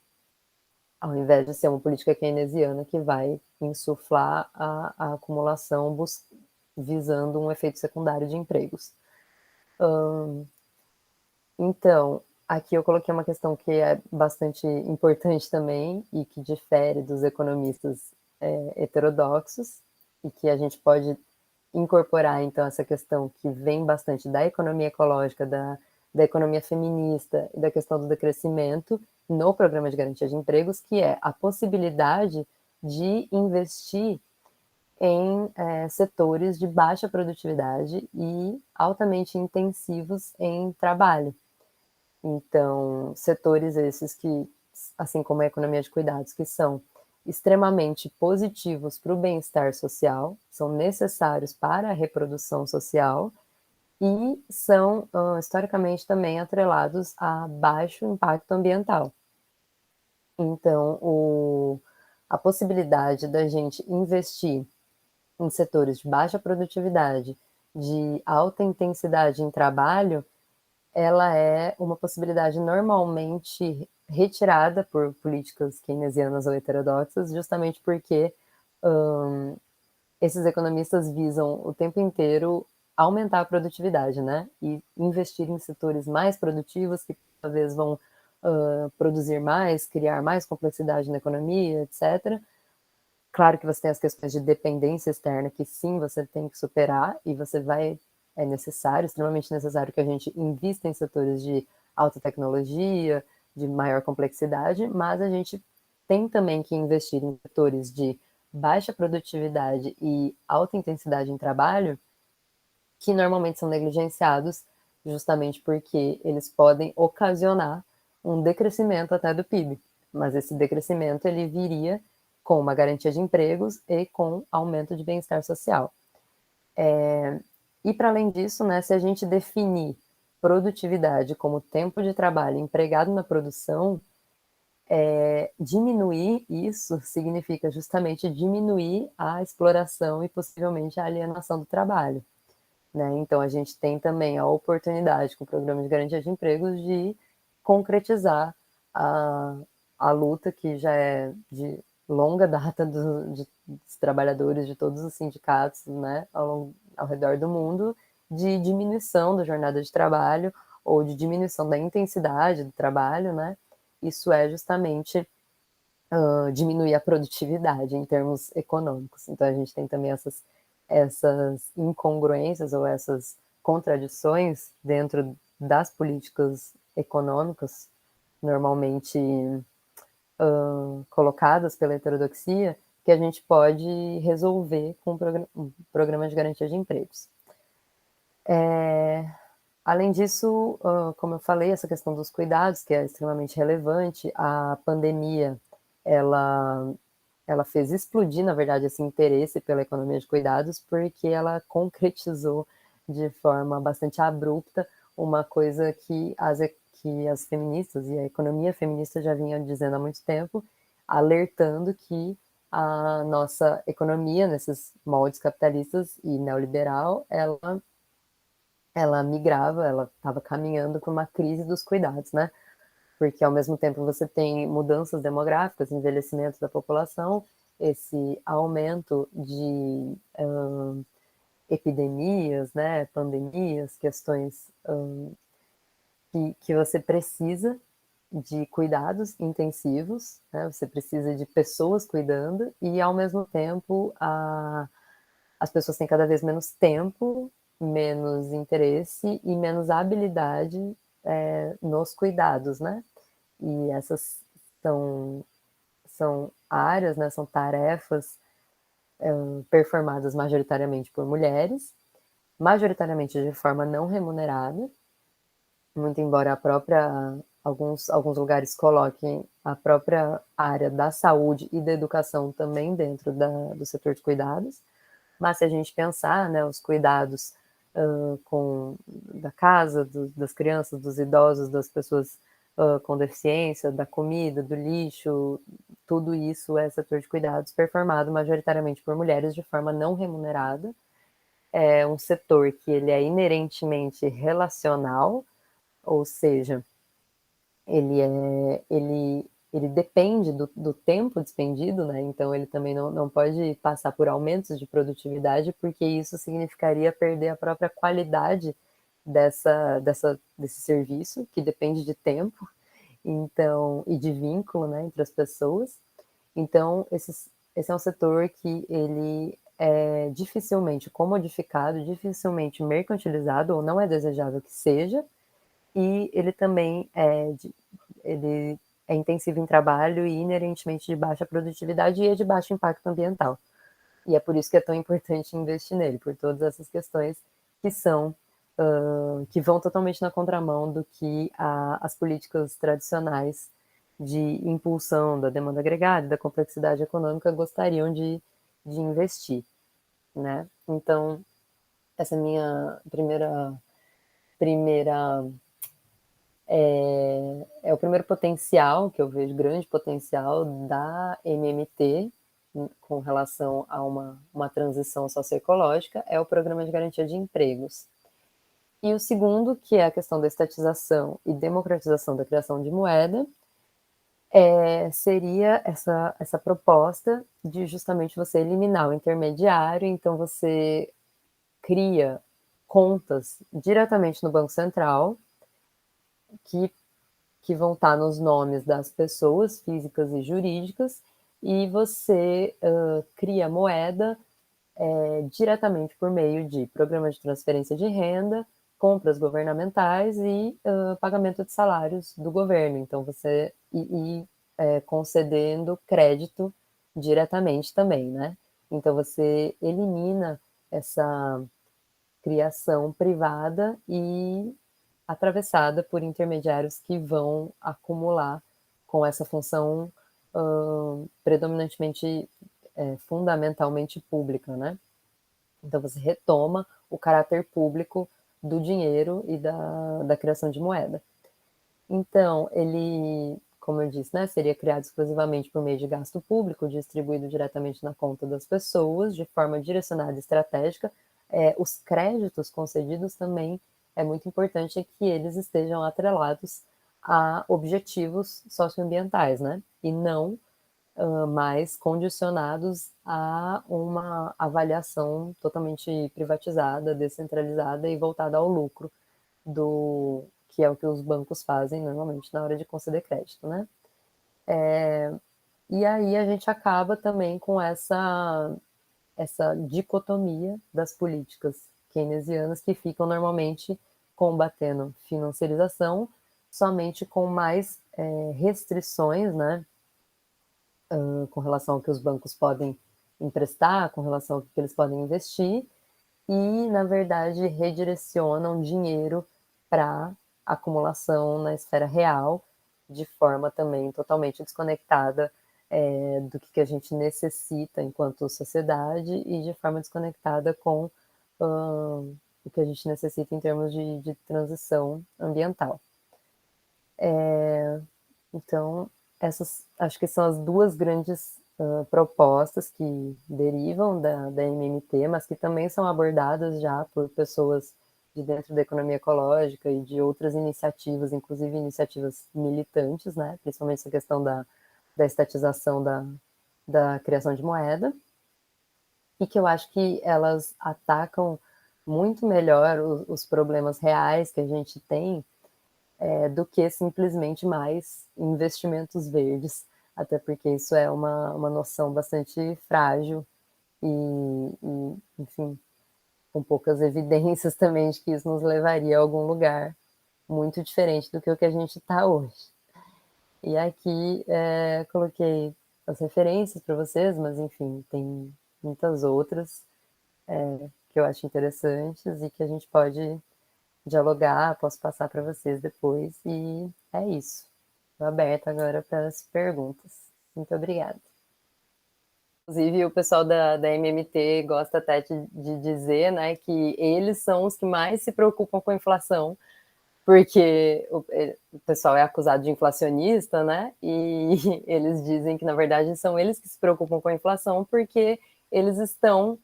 ao invés de ser uma política keynesiana que vai insuflar a acumulação visando um efeito secundário de empregos. Então, aqui eu coloquei uma questão que é bastante importante também e que difere dos economistas heterodoxos e que a gente pode incorporar, então, essa questão que vem bastante da economia ecológica, da economia feminista e da questão do decrescimento no programa de garantia de empregos, que é a possibilidade de investir em setores de baixa produtividade e altamente intensivos em trabalho. Então, setores esses que, assim como a economia de cuidados, que são extremamente positivos para o bem-estar social, são necessários para a reprodução social e são, historicamente, também atrelados a baixo impacto ambiental. Então, a possibilidade da gente investir em setores de baixa produtividade, de alta intensidade em trabalho, ela é uma possibilidade normalmente retirada por políticas keynesianas ou heterodoxas, justamente porque esses economistas visam o tempo inteiro aumentar a produtividade, né? E investir em setores mais produtivos que talvez vão produzir mais, criar mais complexidade na economia, etc. Claro que você tem as questões de dependência externa que sim, você tem que superar e é necessário, extremamente necessário que a gente invista em setores de alta tecnologia, de maior complexidade, mas a gente tem também que investir em setores de baixa produtividade e alta intensidade em trabalho, que normalmente são negligenciados justamente porque eles podem ocasionar um decrescimento até do PIB. Mas esse decrescimento ele viria com uma garantia de empregos e com aumento de bem-estar social. E para além disso, né, se a gente definir produtividade como tempo de trabalho empregado na produção, diminuir isso significa justamente diminuir a exploração e possivelmente a alienação do trabalho, né? Então a gente tem também a oportunidade com o programa de garantia de empregos de concretizar a, a luta que já é de longa data dos trabalhadores de todos os sindicatos, né, ao redor do mundo, de diminuição da jornada de trabalho ou de diminuição da intensidade do trabalho, né? Isso é justamente diminuir a produtividade em termos econômicos. Então a gente tem também essas incongruências ou essas contradições dentro das políticas econômicas, normalmente colocadas pela heterodoxia, que a gente pode resolver com um programa de garantia de empregos. Além disso, como eu falei, essa questão dos cuidados, que é extremamente relevante, a pandemia, ela fez explodir, na verdade, esse interesse pela economia de cuidados, porque ela concretizou de forma bastante abrupta uma coisa que as feministas e a economia feminista já vinham dizendo há muito tempo, alertando que a nossa economia, nesses moldes capitalistas e neoliberal, ela migrava, ela estava caminhando para uma crise dos cuidados, né? Porque ao mesmo tempo você tem mudanças demográficas, envelhecimento da população, esse aumento de epidemias, né, pandemias, questões que você precisa de cuidados intensivos, né, você precisa de pessoas cuidando e ao mesmo tempo as pessoas têm cada vez menos tempo, menos interesse e menos habilidade nos cuidados, né? E essas são áreas, né, são tarefas performadas majoritariamente por mulheres, majoritariamente de forma não remunerada, muito embora alguns lugares coloquem a própria área da saúde e da educação também dentro do setor de cuidados, mas se a gente pensar, né, os cuidados da casa, das crianças, dos idosos, das pessoas com deficiência, da comida, do lixo, tudo isso é setor de cuidados performado majoritariamente por mulheres de forma não remunerada. É um setor que ele é inerentemente relacional, ou seja, ele depende do tempo despendido, né? Então ele também não pode passar por aumentos de produtividade, porque isso significaria perder a própria qualidade desse serviço, que depende de tempo, então, e de vínculo, né, entre as pessoas. Então, esse é um setor que ele é dificilmente comodificado, dificilmente mercantilizado, ou não é desejável que seja, e ele também ele é intensivo em trabalho e inerentemente de baixa produtividade e é de baixo impacto ambiental. E é por isso que é tão importante investir nele, por todas essas questões que que vão totalmente na contramão do que as políticas tradicionais de impulsão da demanda agregada e da complexidade econômica gostariam de investir, né? Então, essa é a minha primeira é o primeiro potencial que eu vejo, grande potencial da MMT com relação a uma transição socioecológica, é o Programa de Garantia de Empregos. E o segundo, que é a questão da estatização e democratização da criação de moeda, seria essa proposta de justamente você eliminar o intermediário, então você cria contas diretamente no Banco Central, que vão estar nos nomes das pessoas físicas e jurídicas, e você cria moeda diretamente por meio de programas de transferência de renda, compras governamentais e pagamento de salários do governo. Então você concedendo crédito diretamente também, né? Então você elimina essa criação privada e atravessada por intermediários que vão acumular com essa função predominantemente, fundamentalmente pública, né? Então você retoma o caráter público do dinheiro e da criação de moeda. Então, ele, como eu disse, né, seria criado exclusivamente por meio de gasto público, distribuído diretamente na conta das pessoas, de forma direcionada e estratégica. Os créditos concedidos também é muito importante que eles estejam atrelados a objetivos socioambientais, né? E não mais condicionados a uma avaliação totalmente privatizada, descentralizada e voltada ao lucro, do que é o que os bancos fazem normalmente na hora de conceder crédito, né? E aí a gente acaba também com essa dicotomia das políticas keynesianas que ficam normalmente combatendo financiarização somente com mais restrições, né, com relação ao que os bancos podem emprestar, com relação ao que eles podem investir, e, na verdade, redirecionam dinheiro para acumulação na esfera real, de forma também totalmente desconectada do que a gente necessita enquanto sociedade e de forma desconectada com o que a gente necessita em termos de transição ambiental. Então, essas acho que são as duas grandes propostas que derivam da MMT, mas que também são abordadas já por pessoas de dentro da economia ecológica e de outras iniciativas, inclusive iniciativas militantes, né? Principalmente essa questão da estatização da criação de moeda, e que eu acho que elas atacam muito melhor os problemas reais que a gente tem do que simplesmente mais investimentos verdes, até porque isso é uma noção bastante frágil enfim, com poucas evidências também de que isso nos levaria a algum lugar muito diferente do que o que a gente está hoje. E aqui coloquei as referências para vocês, mas enfim, tem muitas outras que eu acho interessantes e que a gente pode dialogar, posso passar para vocês depois, e é isso. Estou aberta agora para as perguntas. Muito obrigada. Inclusive, o pessoal da MMT gosta até de dizer, né, que eles são os que mais se preocupam com a inflação, porque o pessoal é acusado de inflacionista, né, e eles dizem que, na verdade, são eles que se preocupam com a inflação, porque eles estão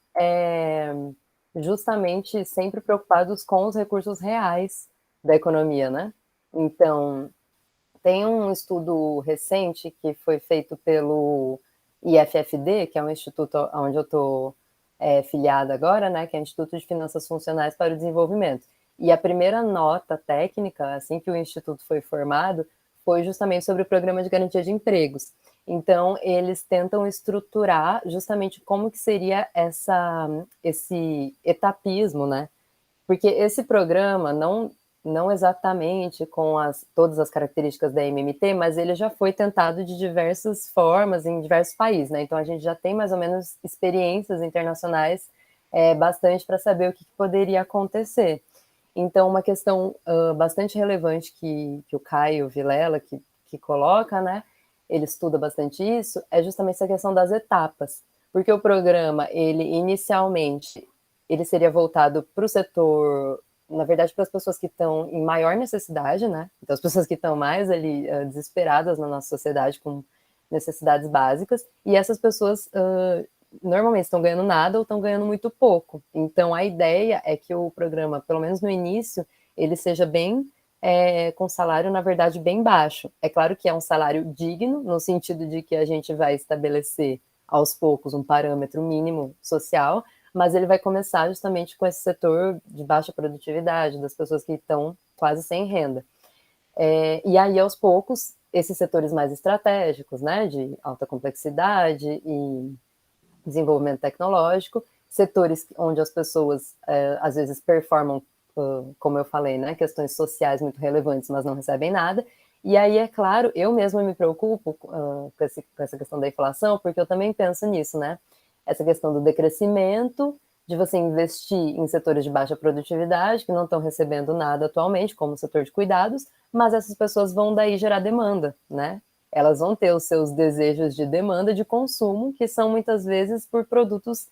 justamente sempre preocupados com os recursos reais da economia, né? Então, tem um estudo recente que foi feito pelo IFFD, que é um instituto onde eu estou filiada agora, né? Que é o Instituto de Finanças Funcionais para o Desenvolvimento. E a primeira nota técnica, assim que o instituto foi formado, foi justamente sobre o programa de garantia de empregos. Então, eles tentam estruturar justamente como que seria esse etapismo, né? Porque esse programa, não exatamente com todas as características da MMT, mas ele já foi tentado de diversas formas em diversos países, né? Então, a gente já tem mais ou menos experiências internacionais bastante para saber o que poderia acontecer. Então, uma questão bastante relevante que o Caio Vilela, que coloca, né? Ele estuda bastante isso, é justamente essa questão das etapas. Porque o programa, ele inicialmente, ele seria voltado para o setor, na verdade, para as pessoas que estão em maior necessidade, né? Então, as pessoas que estão mais ali desesperadas na nossa sociedade com necessidades básicas, e essas pessoas normalmente estão ganhando nada ou estão ganhando muito pouco. Então, a ideia é que o programa, pelo menos no início, ele seja bem com salário, na verdade, bem baixo. É claro que é um salário digno, no sentido de que a gente vai estabelecer aos poucos um parâmetro mínimo social, mas ele vai começar justamente com esse setor de baixa produtividade, das pessoas que estão quase sem renda. E aí, aos poucos, esses setores mais estratégicos, né, de alta complexidade e desenvolvimento tecnológico, setores onde as pessoas às vezes performam, como eu falei, né, questões sociais muito relevantes, mas não recebem nada. E aí, é claro, eu mesma me preocupo com essa questão da inflação, porque eu também penso nisso, né? Essa questão do decrescimento, de você investir em setores de baixa produtividade, que não estão recebendo nada atualmente, como o setor de cuidados, mas essas pessoas vão daí gerar demanda, né? elas vão ter os seus desejos de demanda de consumo, que são muitas vezes por produtos,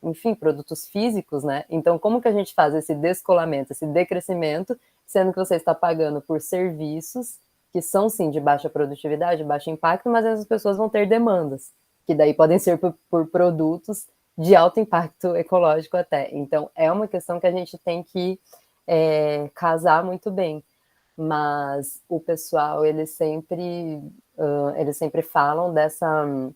enfim, produtos físicos, né? Então, como que a gente faz esse descolamento, esse decrescimento, sendo que você está pagando por serviços que são, sim, de baixa produtividade, baixo impacto, mas as pessoas vão ter demandas, que daí podem ser por produtos de alto impacto ecológico até. Então, é uma questão que a gente tem que casar muito bem. Mas o pessoal, eles sempre falam dessa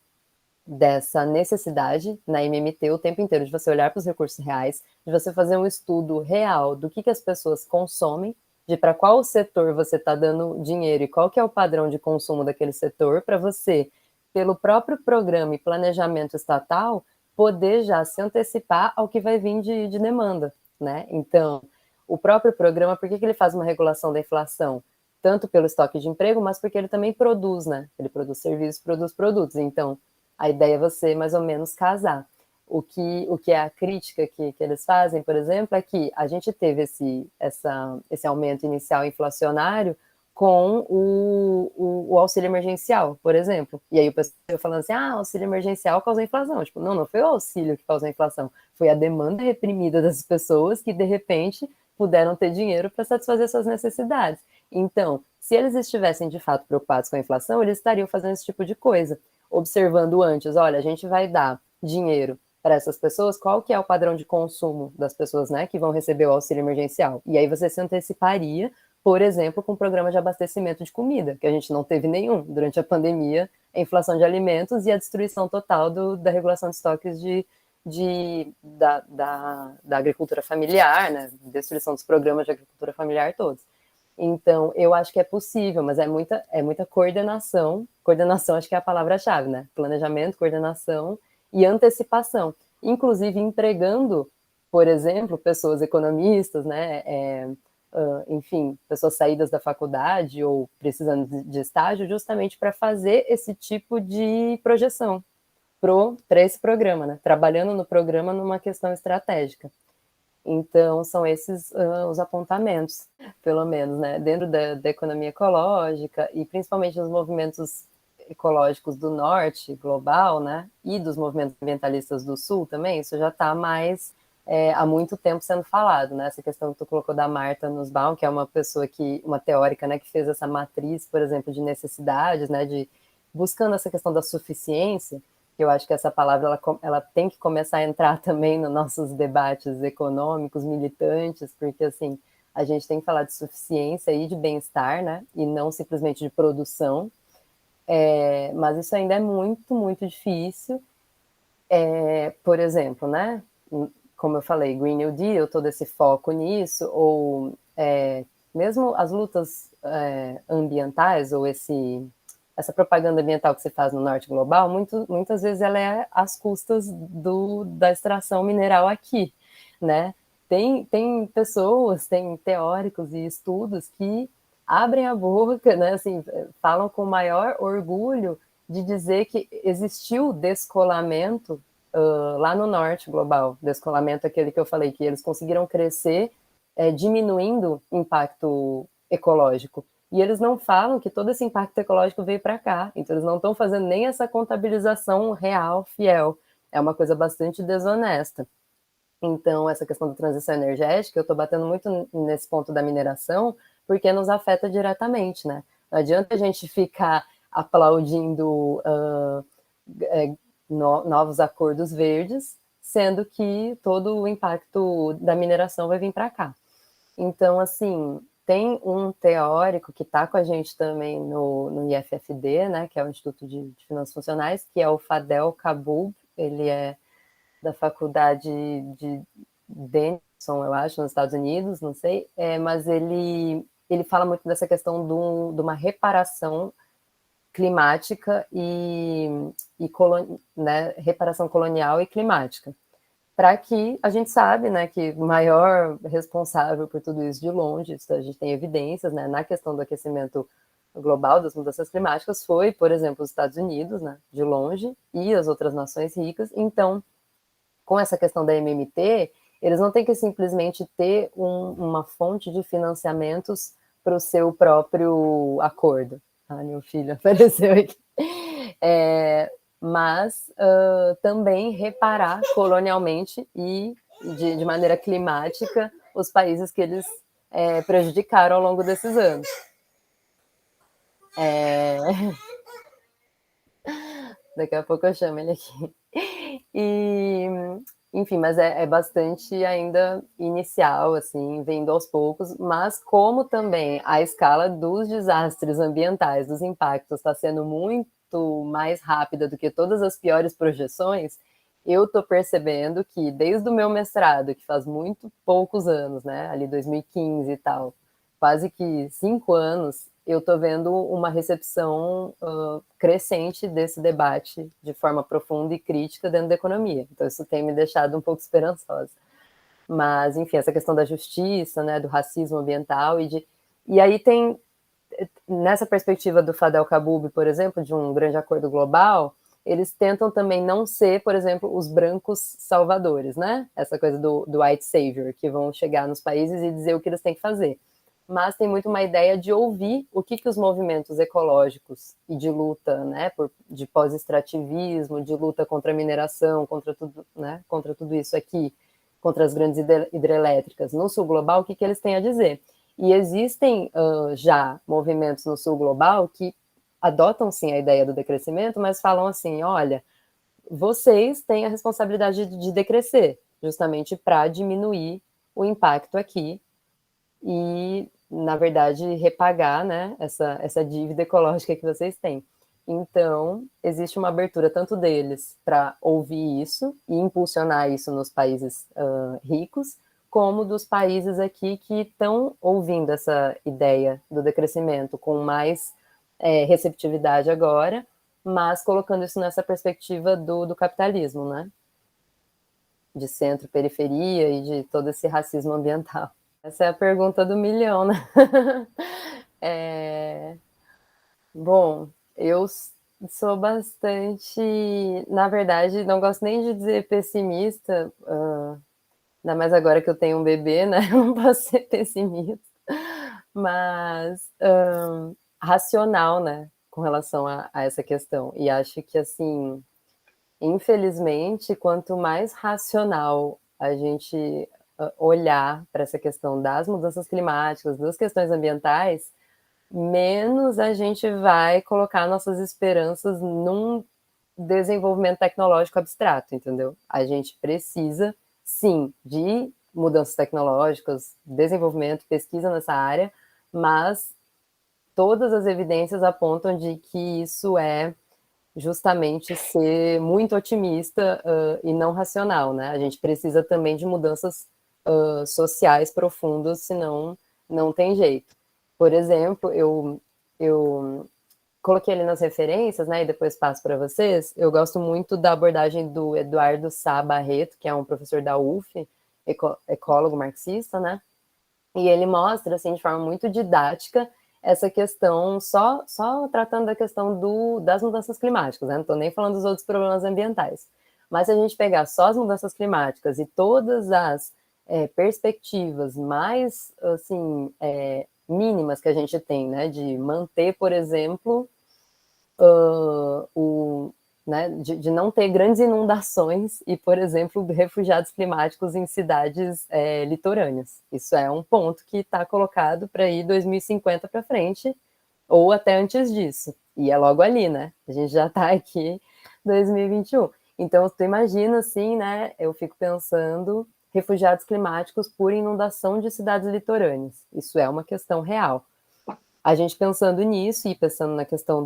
necessidade na MMT o tempo inteiro, de você olhar para os recursos reais, de você fazer um estudo real do que as pessoas consomem, de para qual setor você está dando dinheiro e qual que é o padrão de consumo daquele setor, para você, pelo próprio programa e planejamento estatal, poder já se antecipar ao que vai vir de demanda, né? Então, o próprio programa, por que ele faz uma regulação da inflação? Tanto pelo estoque de emprego, mas porque ele também produz, né? Ele produz serviços, produz produtos. Então, a ideia é você, mais ou menos, casar. O que é a crítica que eles fazem, por exemplo, é que a gente teve esse aumento inicial inflacionário com o auxílio emergencial, por exemplo. E aí o pessoal falando assim, auxílio emergencial causou inflação. Tipo, não foi o auxílio que causou inflação, foi a demanda reprimida das pessoas que, de repente, puderam ter dinheiro para satisfazer suas necessidades. Então, se eles estivessem, de fato, preocupados com a inflação, eles estariam fazendo esse tipo de coisa, observando antes, olha, a gente vai dar dinheiro para essas pessoas, qual que é o padrão de consumo das pessoas, né, que vão receber o auxílio emergencial. E aí você se anteciparia, por exemplo, com o programa de abastecimento de comida, que a gente não teve nenhum durante a pandemia, a inflação de alimentos e a destruição total da regulação de estoques da agricultura familiar, né, destruição dos programas de agricultura familiar todos. Então, eu acho que é possível, mas é muita coordenação. Coordenação acho que é a palavra-chave, né? Planejamento, coordenação e antecipação. Inclusive empregando, por exemplo, pessoas economistas, né? Enfim, pessoas saídas da faculdade ou precisando de estágio, justamente para fazer esse tipo de projeção para esse programa, né? Trabalhando no programa numa questão estratégica. Então, são esses os apontamentos, pelo menos, né? Dentro da economia ecológica e principalmente nos movimentos ecológicos do norte global, né? E dos movimentos ambientalistas do sul também, isso já está mais há muito tempo sendo falado, né? Essa questão que tu colocou da Marta Nussbaum, que é uma pessoa uma teórica, né, que fez essa matriz, por exemplo, de necessidades, né, de buscando essa questão da suficiência. Eu acho que essa palavra ela tem que começar a entrar também nos nossos debates econômicos, militantes, porque assim a gente tem que falar de suficiência e de bem-estar, né? E não simplesmente de produção. Mas isso ainda é muito, muito difícil. Por exemplo, né? Como eu falei, Green New Deal, todo esse foco nisso, ou mesmo as lutas ambientais, ou essa propaganda ambiental que se faz no norte global, muitas vezes ela é às custas da extração mineral aqui, né? Tem pessoas, tem teóricos e estudos que abrem a boca, né? Assim, falam com maior orgulho de dizer que existiu descolamento lá no norte global, descolamento aquele que eu falei, que eles conseguiram crescer diminuindo impacto ecológico. E eles não falam que todo esse impacto ecológico veio para cá, então eles não estão fazendo nem essa contabilização real, fiel. É uma coisa bastante desonesta. Então, essa questão da transição energética, eu estou batendo muito nesse ponto da mineração, porque nos afeta diretamente, né? Não adianta a gente ficar aplaudindo novos acordos verdes, sendo que todo o impacto da mineração vai vir para cá. Então, assim, tem um teórico que está com a gente também no IFFD, né, que é o Instituto de Finanças Funcionais, que é o Fadel Kaboub, ele é da faculdade de Denison, eu acho, nos Estados Unidos, não sei, mas ele fala muito dessa questão de uma reparação climática né, reparação colonial e climática. Para que a gente sabe, né, que o maior responsável por tudo isso de longe, isso a gente tem evidências, né, na questão do aquecimento global, das mudanças climáticas, foi, por exemplo, os Estados Unidos, né, de longe, e as outras nações ricas. Então, com essa questão da MMT, eles não têm que simplesmente ter uma fonte de financiamentos para o seu próprio acordo. Ah, meu filho apareceu aqui. Mas também reparar colonialmente e de maneira climática os países que eles prejudicaram ao longo desses anos. Daqui a pouco eu chamo ele aqui. E, enfim, mas é bastante ainda inicial, assim, vendo aos poucos, mas como também a escala dos desastres ambientais, dos impactos, está sendo muito mais rápida do que todas as piores projeções, eu estou percebendo que desde o meu mestrado, que faz muito poucos anos, né, ali 2015 e tal, quase que 5 anos, eu estou vendo uma recepção crescente desse debate de forma profunda e crítica dentro da economia. Então, isso tem me deixado um pouco esperançosa. Mas, enfim, essa questão da justiça, né, do racismo ambiental e aí tem, nessa perspectiva do Fadel Kaboub, por exemplo, de um grande acordo global, eles tentam também não ser, por exemplo, os brancos salvadores, né? Essa coisa do white savior, que vão chegar nos países e dizer o que eles têm que fazer. Mas tem muito uma ideia de ouvir o que os movimentos ecológicos e de luta, né, de pós-extrativismo, de luta contra a mineração, contra tudo, né, contra tudo isso aqui, contra as grandes hidrelétricas no sul global, o que eles têm a dizer. E existem já movimentos no sul global que adotam sim a ideia do decrescimento, mas falam assim, olha, vocês têm a responsabilidade de decrescer, justamente para diminuir o impacto aqui e, na verdade, repagar, né, essa dívida ecológica que vocês têm. Então, existe uma abertura tanto deles para ouvir isso e impulsionar isso nos países ricos, como dos países aqui que estão ouvindo essa ideia do decrescimento com mais receptividade agora, mas colocando isso nessa perspectiva do capitalismo, né? De centro-periferia e de todo esse racismo ambiental. Essa é a pergunta do milhão, né? Bom, eu sou bastante, na verdade, não gosto nem de dizer pessimista, ainda mais agora que eu tenho um bebê, né? Eu não posso ser pessimista, mas racional, né? Com relação a essa questão. E acho que, assim, infelizmente, quanto mais racional a gente olhar para essa questão das mudanças climáticas, das questões ambientais, menos a gente vai colocar nossas esperanças num desenvolvimento tecnológico abstrato, entendeu? A gente precisa, sim, de mudanças tecnológicas, desenvolvimento, pesquisa nessa área, mas todas as evidências apontam de que isso é justamente ser muito otimista e não racional, né? A gente precisa também de mudanças sociais profundas, senão não tem jeito. Por exemplo, eu coloquei ali nas referências, né, e depois passo para vocês, eu gosto muito da abordagem do Eduardo Sá Barreto, que é um professor da UF, ecólogo marxista, né, e ele mostra, assim, de forma muito didática, essa questão, só tratando da questão das mudanças climáticas, né? Não estou nem falando dos outros problemas ambientais. Mas se a gente pegar só as mudanças climáticas e todas as perspectivas mais, assim, mínimas que a gente tem, né? De manter, por exemplo, né, de não ter grandes inundações e, por exemplo, refugiados climáticos em cidades litorâneas. Isso é um ponto que está colocado para ir 2050 para frente, ou até antes disso. E é logo ali, né? A gente já está aqui em 2021. Então, tu imagina, assim, né? Eu fico pensando refugiados climáticos por inundação de cidades litorâneas. Isso é uma questão real. A gente pensando nisso e pensando na questão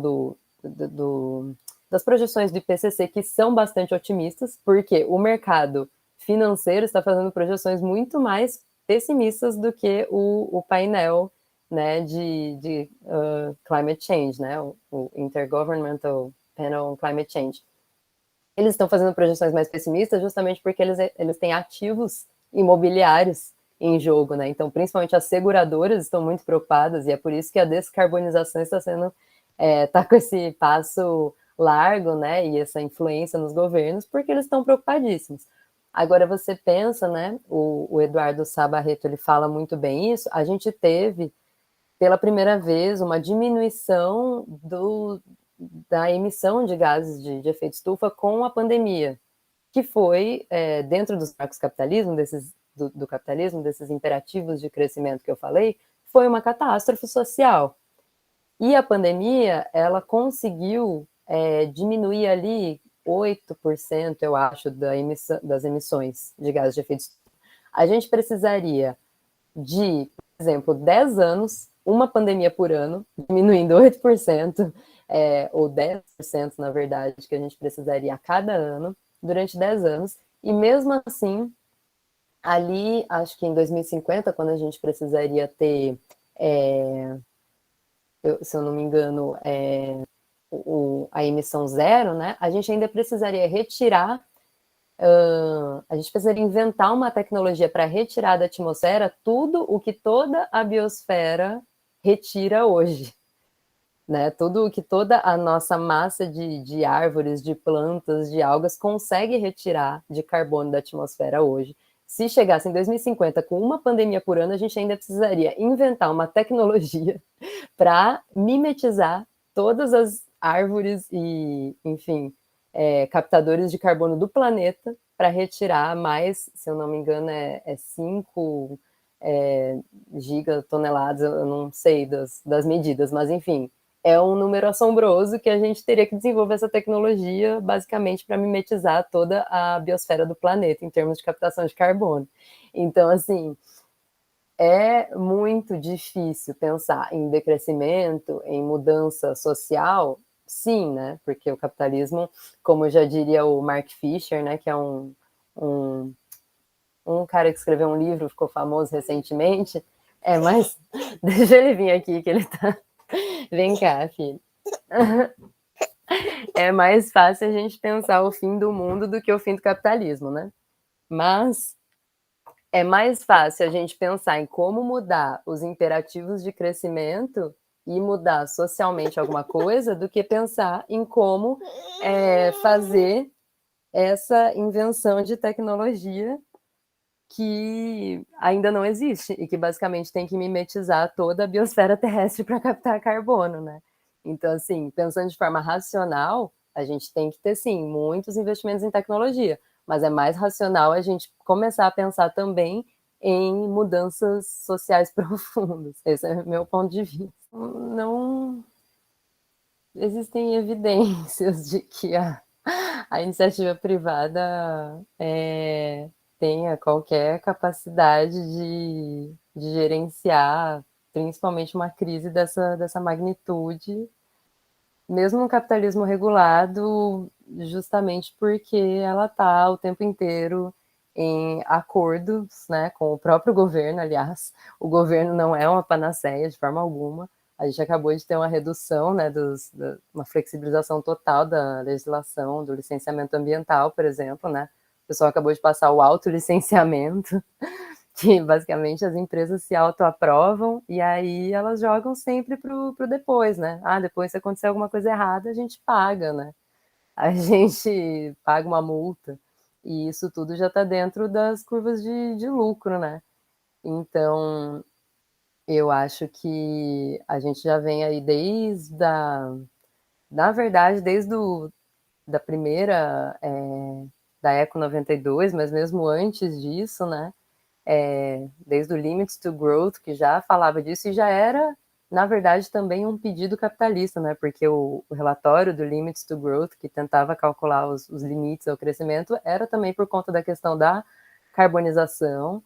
das projeções do IPCC, que são bastante otimistas, porque o mercado financeiro está fazendo projeções muito mais pessimistas do que o painel, né, de climate change, né, o Intergovernmental Panel on Climate Change. Eles estão fazendo projeções mais pessimistas justamente porque eles têm ativos imobiliários em jogo, né? Então, principalmente as seguradoras estão muito preocupadas e é por isso que a descarbonização está sendo tá com esse passo largo, né? E essa influência nos governos, porque eles estão preocupadíssimos. Agora você pensa, né? O Eduardo Sá Barreto, ele fala muito bem isso. A gente teve pela primeira vez, uma diminuição da emissão de gases de efeito estufa com a pandemia, que foi, dentro dos marcos capitalismo, do capitalismo, desses imperativos de crescimento que eu falei, foi uma catástrofe social. E a pandemia, ela conseguiu diminuir ali 8%, eu acho, das emissões de gases de efeito estufa. A gente precisaria de, por exemplo, 10 anos, uma pandemia por ano, diminuindo 8%, ou 10%, na verdade, que a gente precisaria a cada ano, durante 10 anos, e mesmo assim, ali, acho que em 2050, quando a gente precisaria ter, se eu não me engano, a emissão zero, né, a gente ainda precisaria retirar a gente precisaria inventar uma tecnologia para retirar da atmosfera tudo o que toda a biosfera retira hoje, né? Tudo o que toda a nossa massa de árvores, de plantas, de algas consegue retirar de carbono da atmosfera hoje. Se chegasse em 2050 com uma pandemia por ano, a gente ainda precisaria inventar uma tecnologia para mimetizar todas as árvores e, enfim, captadores de carbono do planeta para retirar mais, se eu não me engano, 5 gigatoneladas, eu não sei das medidas, mas enfim, é um número assombroso que a gente teria que desenvolver essa tecnologia basicamente para mimetizar toda a biosfera do planeta em termos de captação de carbono. Então, assim, é muito difícil pensar em decrescimento, em mudança social, sim, né? Porque o capitalismo, como já diria o Mark Fisher, né, que é um, um cara que escreveu um livro, ficou famoso recentemente, mas deixa ele vir aqui, que ele tá. Vem cá, filho. É mais fácil a gente pensar o fim do mundo do que o fim do capitalismo, né? Mas é mais fácil a gente pensar em como mudar os imperativos de crescimento e mudar socialmente alguma coisa do que pensar em como fazer essa invenção de tecnologia que ainda não existe e que basicamente tem que mimetizar toda a biosfera terrestre para captar carbono, né? Então, assim, pensando de forma racional, a gente tem que ter, sim, muitos investimentos em tecnologia, mas é mais racional a gente começar a pensar também em mudanças sociais profundas. Esse é o meu ponto de vista. Não existem evidências de que a iniciativa privada tenha qualquer capacidade de gerenciar, principalmente uma crise dessa magnitude, mesmo no capitalismo regulado, justamente porque ela está o tempo inteiro em acordos, né, com o próprio governo. Aliás, o governo não é uma panaceia de forma alguma. A gente acabou de ter uma redução, né, uma flexibilização total da legislação do licenciamento ambiental, por exemplo, né? O pessoal acabou de passar o autolicenciamento, que basicamente as empresas se autoaprovam e aí elas jogam sempre pro depois, né? Depois se acontecer alguma coisa errada, a gente paga, né? A gente paga uma multa. E isso tudo já está dentro das curvas de lucro, né? Então, eu acho que a gente já vem aí na verdade, da primeira, da Eco 92, mas mesmo antes disso, né? Desde o Limits to Growth, que já falava disso, e já era, na verdade, também um pedido capitalista, né? Porque o relatório do Limits to Growth, que tentava calcular os limites ao crescimento, era também por conta da questão da carbonização,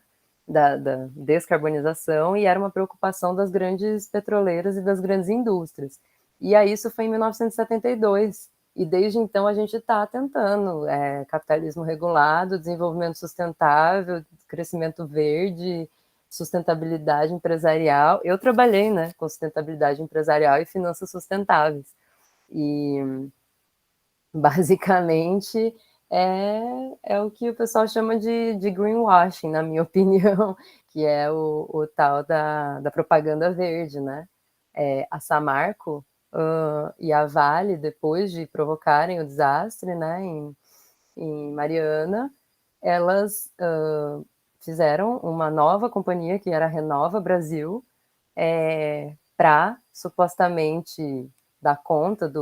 da descarbonização, e era uma preocupação das grandes petroleiras e das grandes indústrias. E aí isso foi em 1972, e desde então a gente está tentando capitalismo regulado, desenvolvimento sustentável, crescimento verde, sustentabilidade empresarial. Eu trabalhei, né, com sustentabilidade empresarial e finanças sustentáveis. E basicamente é o que o pessoal chama de greenwashing, na minha opinião, que é o tal da propaganda verde, né? A Samarco e a Vale, depois de provocarem o desastre, né, em Mariana, elas fizeram uma nova companhia, que era a Renova Brasil, para supostamente dar conta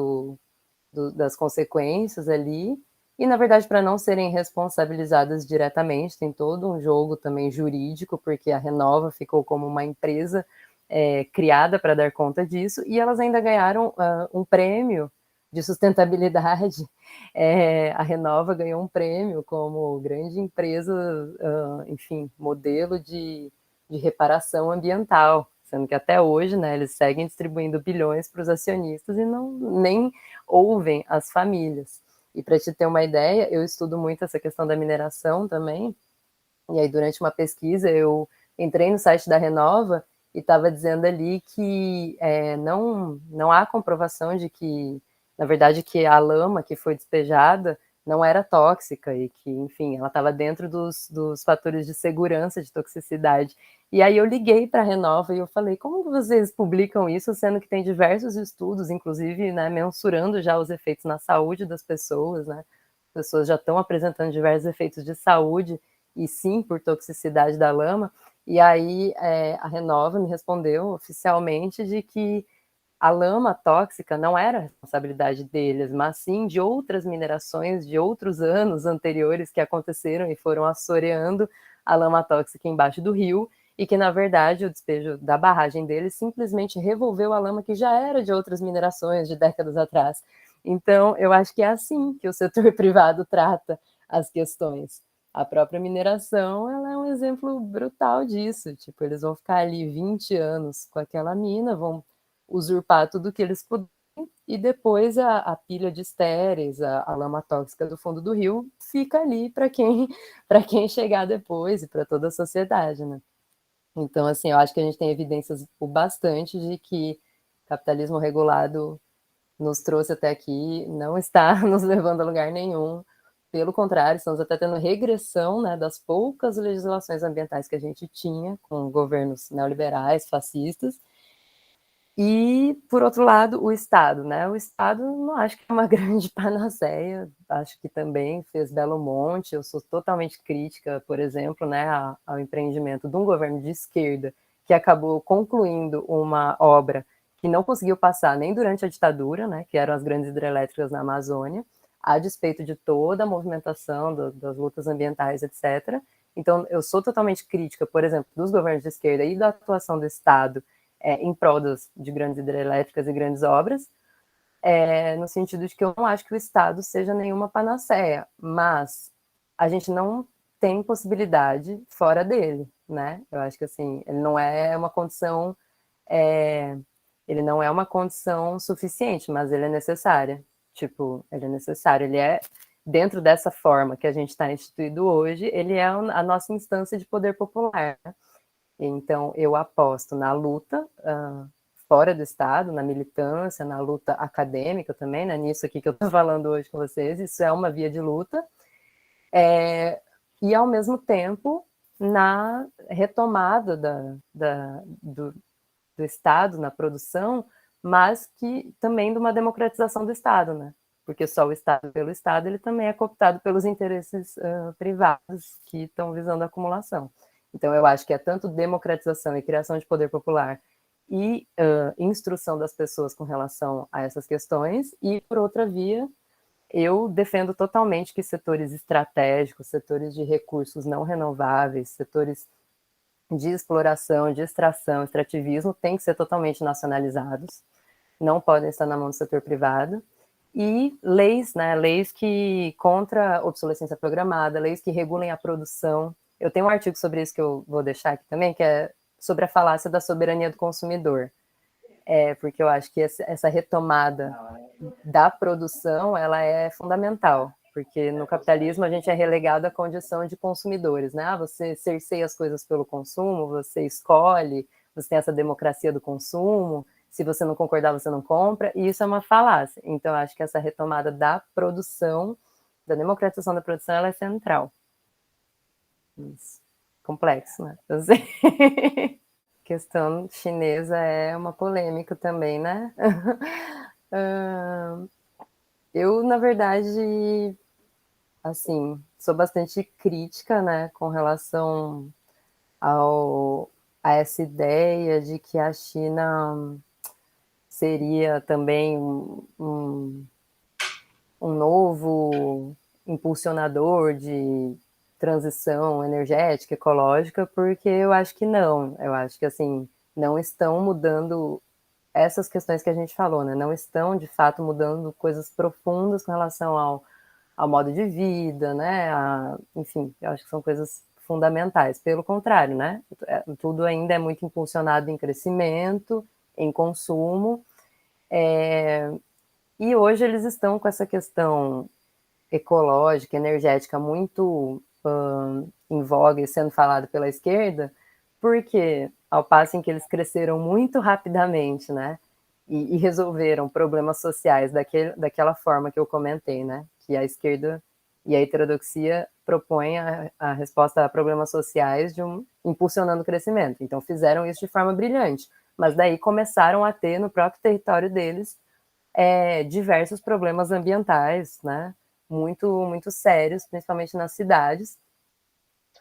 das consequências ali, e na verdade para não serem responsabilizadas diretamente, tem todo um jogo também jurídico, porque a Renova ficou como uma empresa criada para dar conta disso, e elas ainda ganharam um prêmio de sustentabilidade. A Renova ganhou um prêmio como grande empresa, enfim, modelo de reparação ambiental, sendo que até hoje, né, eles seguem distribuindo bilhões para os acionistas e nem ouvem as famílias. E para te ter uma ideia, eu estudo muito essa questão da mineração também, e aí durante uma pesquisa eu entrei no site da Renova e estava dizendo ali que não há comprovação de que, na verdade, que a lama que foi despejada não era tóxica e que, enfim, ela estava dentro dos fatores de segurança, de toxicidade. E aí eu liguei para a Renova e eu falei, como vocês publicam isso, sendo que tem diversos estudos, inclusive, né, mensurando já os efeitos na saúde das pessoas, né? As pessoas já estão apresentando diversos efeitos de saúde, e sim por toxicidade da lama. E aí a Renova me respondeu oficialmente de que a lama tóxica não era responsabilidade deles, mas sim de outras minerações de outros anos anteriores que aconteceram e foram assoreando a lama tóxica embaixo do rio, e que, na verdade, o despejo da barragem deles simplesmente revolveu a lama que já era de outras minerações de décadas atrás. Então, eu acho que é assim que o setor privado trata as questões. A própria mineração, ela é um exemplo brutal disso. Tipo, eles vão ficar ali 20 anos com aquela mina, vão usurpar tudo que eles puderem, e depois a pilha de estéreis, a lama tóxica do fundo do rio, fica ali para quem chegar depois e para toda a sociedade, né? Então, assim, eu acho que a gente tem evidências o bastante de que capitalismo regulado nos trouxe até aqui, não está nos levando a lugar nenhum. Pelo contrário, estamos até tendo regressão, né, das poucas legislações ambientais que a gente tinha com governos neoliberais, fascistas. E, por outro lado, o Estado, né? O Estado não acho que é uma grande panaceia, acho que também fez belo monte. Eu sou totalmente crítica, por exemplo, né, ao empreendimento de um governo de esquerda que acabou concluindo uma obra que não conseguiu passar nem durante a ditadura, né, que eram as grandes hidrelétricas na Amazônia, a despeito de toda a movimentação das lutas ambientais, etc. Então, eu sou totalmente crítica, por exemplo, dos governos de esquerda e da atuação do Estado em prol de grandes hidrelétricas e grandes obras, no sentido de que eu não acho que o Estado seja nenhuma panaceia, mas a gente não tem possibilidade fora dele, né? Eu acho que assim, ele não é uma condição, ele não é uma condição suficiente, mas ele é necessária. Tipo, ele é necessário, ele é dentro dessa forma que a gente está instituído hoje, ele é a nossa instância de poder popular, né? Então, eu aposto na luta fora do Estado, na militância, na luta acadêmica também, né? Nisso aqui que eu estou falando hoje com vocês, isso é uma via de luta, e ao mesmo tempo na retomada do Estado na produção, mas que também de uma democratização do Estado, né? Porque só o Estado pelo Estado, ele também é cooptado pelos interesses privados que estão visando a acumulação. Então, eu acho que é tanto democratização e criação de poder popular e instrução das pessoas com relação a essas questões, e, por outra via, eu defendo totalmente que setores estratégicos, setores de recursos não renováveis, setores de exploração, de extração, extrativismo, têm que ser totalmente nacionalizados, não podem estar na mão do setor privado. E leis, né, leis que contra a obsolescência programada, leis que regulem a produção. Eu tenho um artigo sobre isso que eu vou deixar aqui também, que é sobre a falácia da soberania do consumidor. Porque eu acho que essa retomada da produção, ela é fundamental, porque no capitalismo a gente é relegado à condição de consumidores, né? Você cerceia as coisas pelo consumo, você escolhe, você tem essa democracia do consumo, se você não concordar, você não compra, e isso é uma falácia. Então, eu acho que essa retomada da produção, da democratização da produção, ela é central. Isso. Complexo, né? Eu sei. Questão chinesa é uma polêmica também, né? Eu, na verdade, assim, sou bastante crítica, né, com relação a essa ideia de que a China seria também um novo impulsionador de transição energética, ecológica, porque eu acho que não. Eu acho que, assim, não estão mudando essas questões que a gente falou, né? Não estão, de fato, mudando coisas profundas com relação ao modo de vida, né? Enfim, eu acho que são coisas fundamentais. Pelo contrário, né? Tudo ainda é muito impulsionado em crescimento, em consumo, e hoje eles estão com essa questão ecológica, energética muito em voga e sendo falado pela esquerda, porque ao passo em que eles cresceram muito rapidamente, né, e resolveram problemas sociais daquela forma que eu comentei, né, que a esquerda e a heterodoxia propõem a resposta a problemas sociais impulsionando o crescimento. Então fizeram isso de forma brilhante, mas daí começaram a ter no próprio território deles diversos problemas ambientais, né, muito sérios, principalmente nas cidades.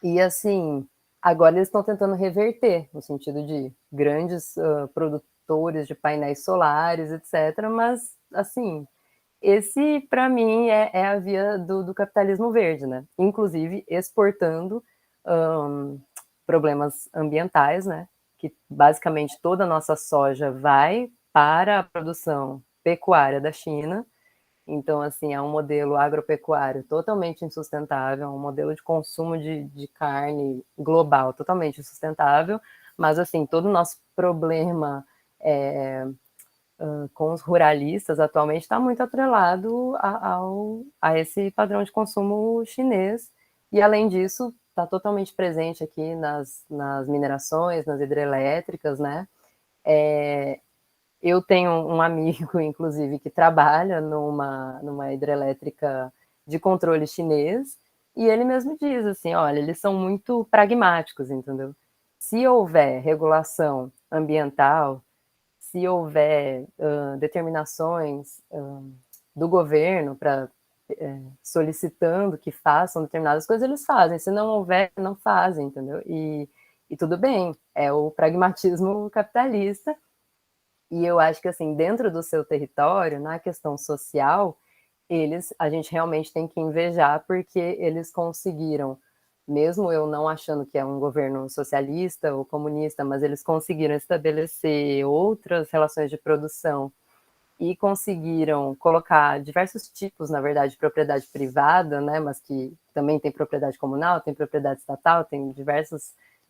E, assim, agora eles estão tentando reverter, no sentido de grandes produtores de painéis solares, etc. Mas, assim, esse, para mim, é a via do capitalismo verde, né? Inclusive exportando problemas ambientais, né? Que basicamente toda a nossa soja vai para a produção pecuária da China. Então, assim, é um modelo agropecuário totalmente insustentável, é um modelo de consumo de carne global totalmente insustentável, mas, assim, todo o nosso problema com os ruralistas atualmente está muito atrelado a esse padrão de consumo chinês, e, além disso, está totalmente presente aqui nas minerações, nas hidrelétricas, né? Eu tenho um amigo, inclusive, que trabalha numa hidrelétrica de controle chinês, e ele mesmo diz assim, olha, eles são muito pragmáticos, entendeu? Se houver regulação ambiental, se houver determinações do governo para solicitando que façam determinadas coisas, eles fazem. Se não houver, não fazem, entendeu? E tudo bem, é o pragmatismo capitalista. E eu acho que, assim, dentro do seu território, na questão social, a gente realmente tem que invejar, porque eles conseguiram, mesmo eu não achando que é um governo socialista ou comunista, mas eles conseguiram estabelecer outras relações de produção e conseguiram colocar diversos tipos, na verdade, de propriedade privada, né, mas que também tem propriedade comunal, tem propriedade estatal, tem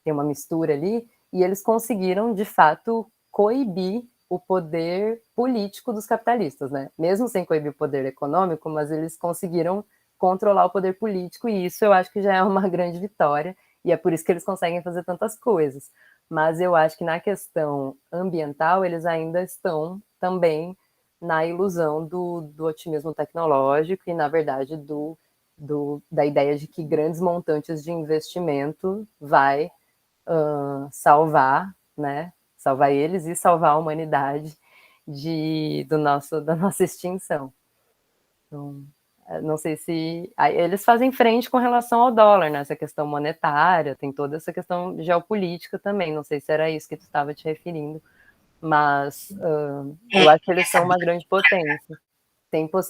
uma mistura ali, e eles conseguiram, de fato, coibir o poder político dos capitalistas, né? Mesmo sem coibir o poder econômico, mas eles conseguiram controlar o poder político, e isso eu acho que já é uma grande vitória, e é por isso que eles conseguem fazer tantas coisas. Mas eu acho que na questão ambiental, eles ainda estão também na ilusão do otimismo tecnológico e, na verdade, da ideia de que grandes montantes de investimento vai salvar, né? Salvar eles e salvar a humanidade da nossa extinção. Então, não sei se... Eles fazem frente com relação ao dólar, né? Essa questão monetária, tem toda essa questão geopolítica também. Não sei se era isso que tu estava te referindo, mas eu acho que eles são uma grande potência.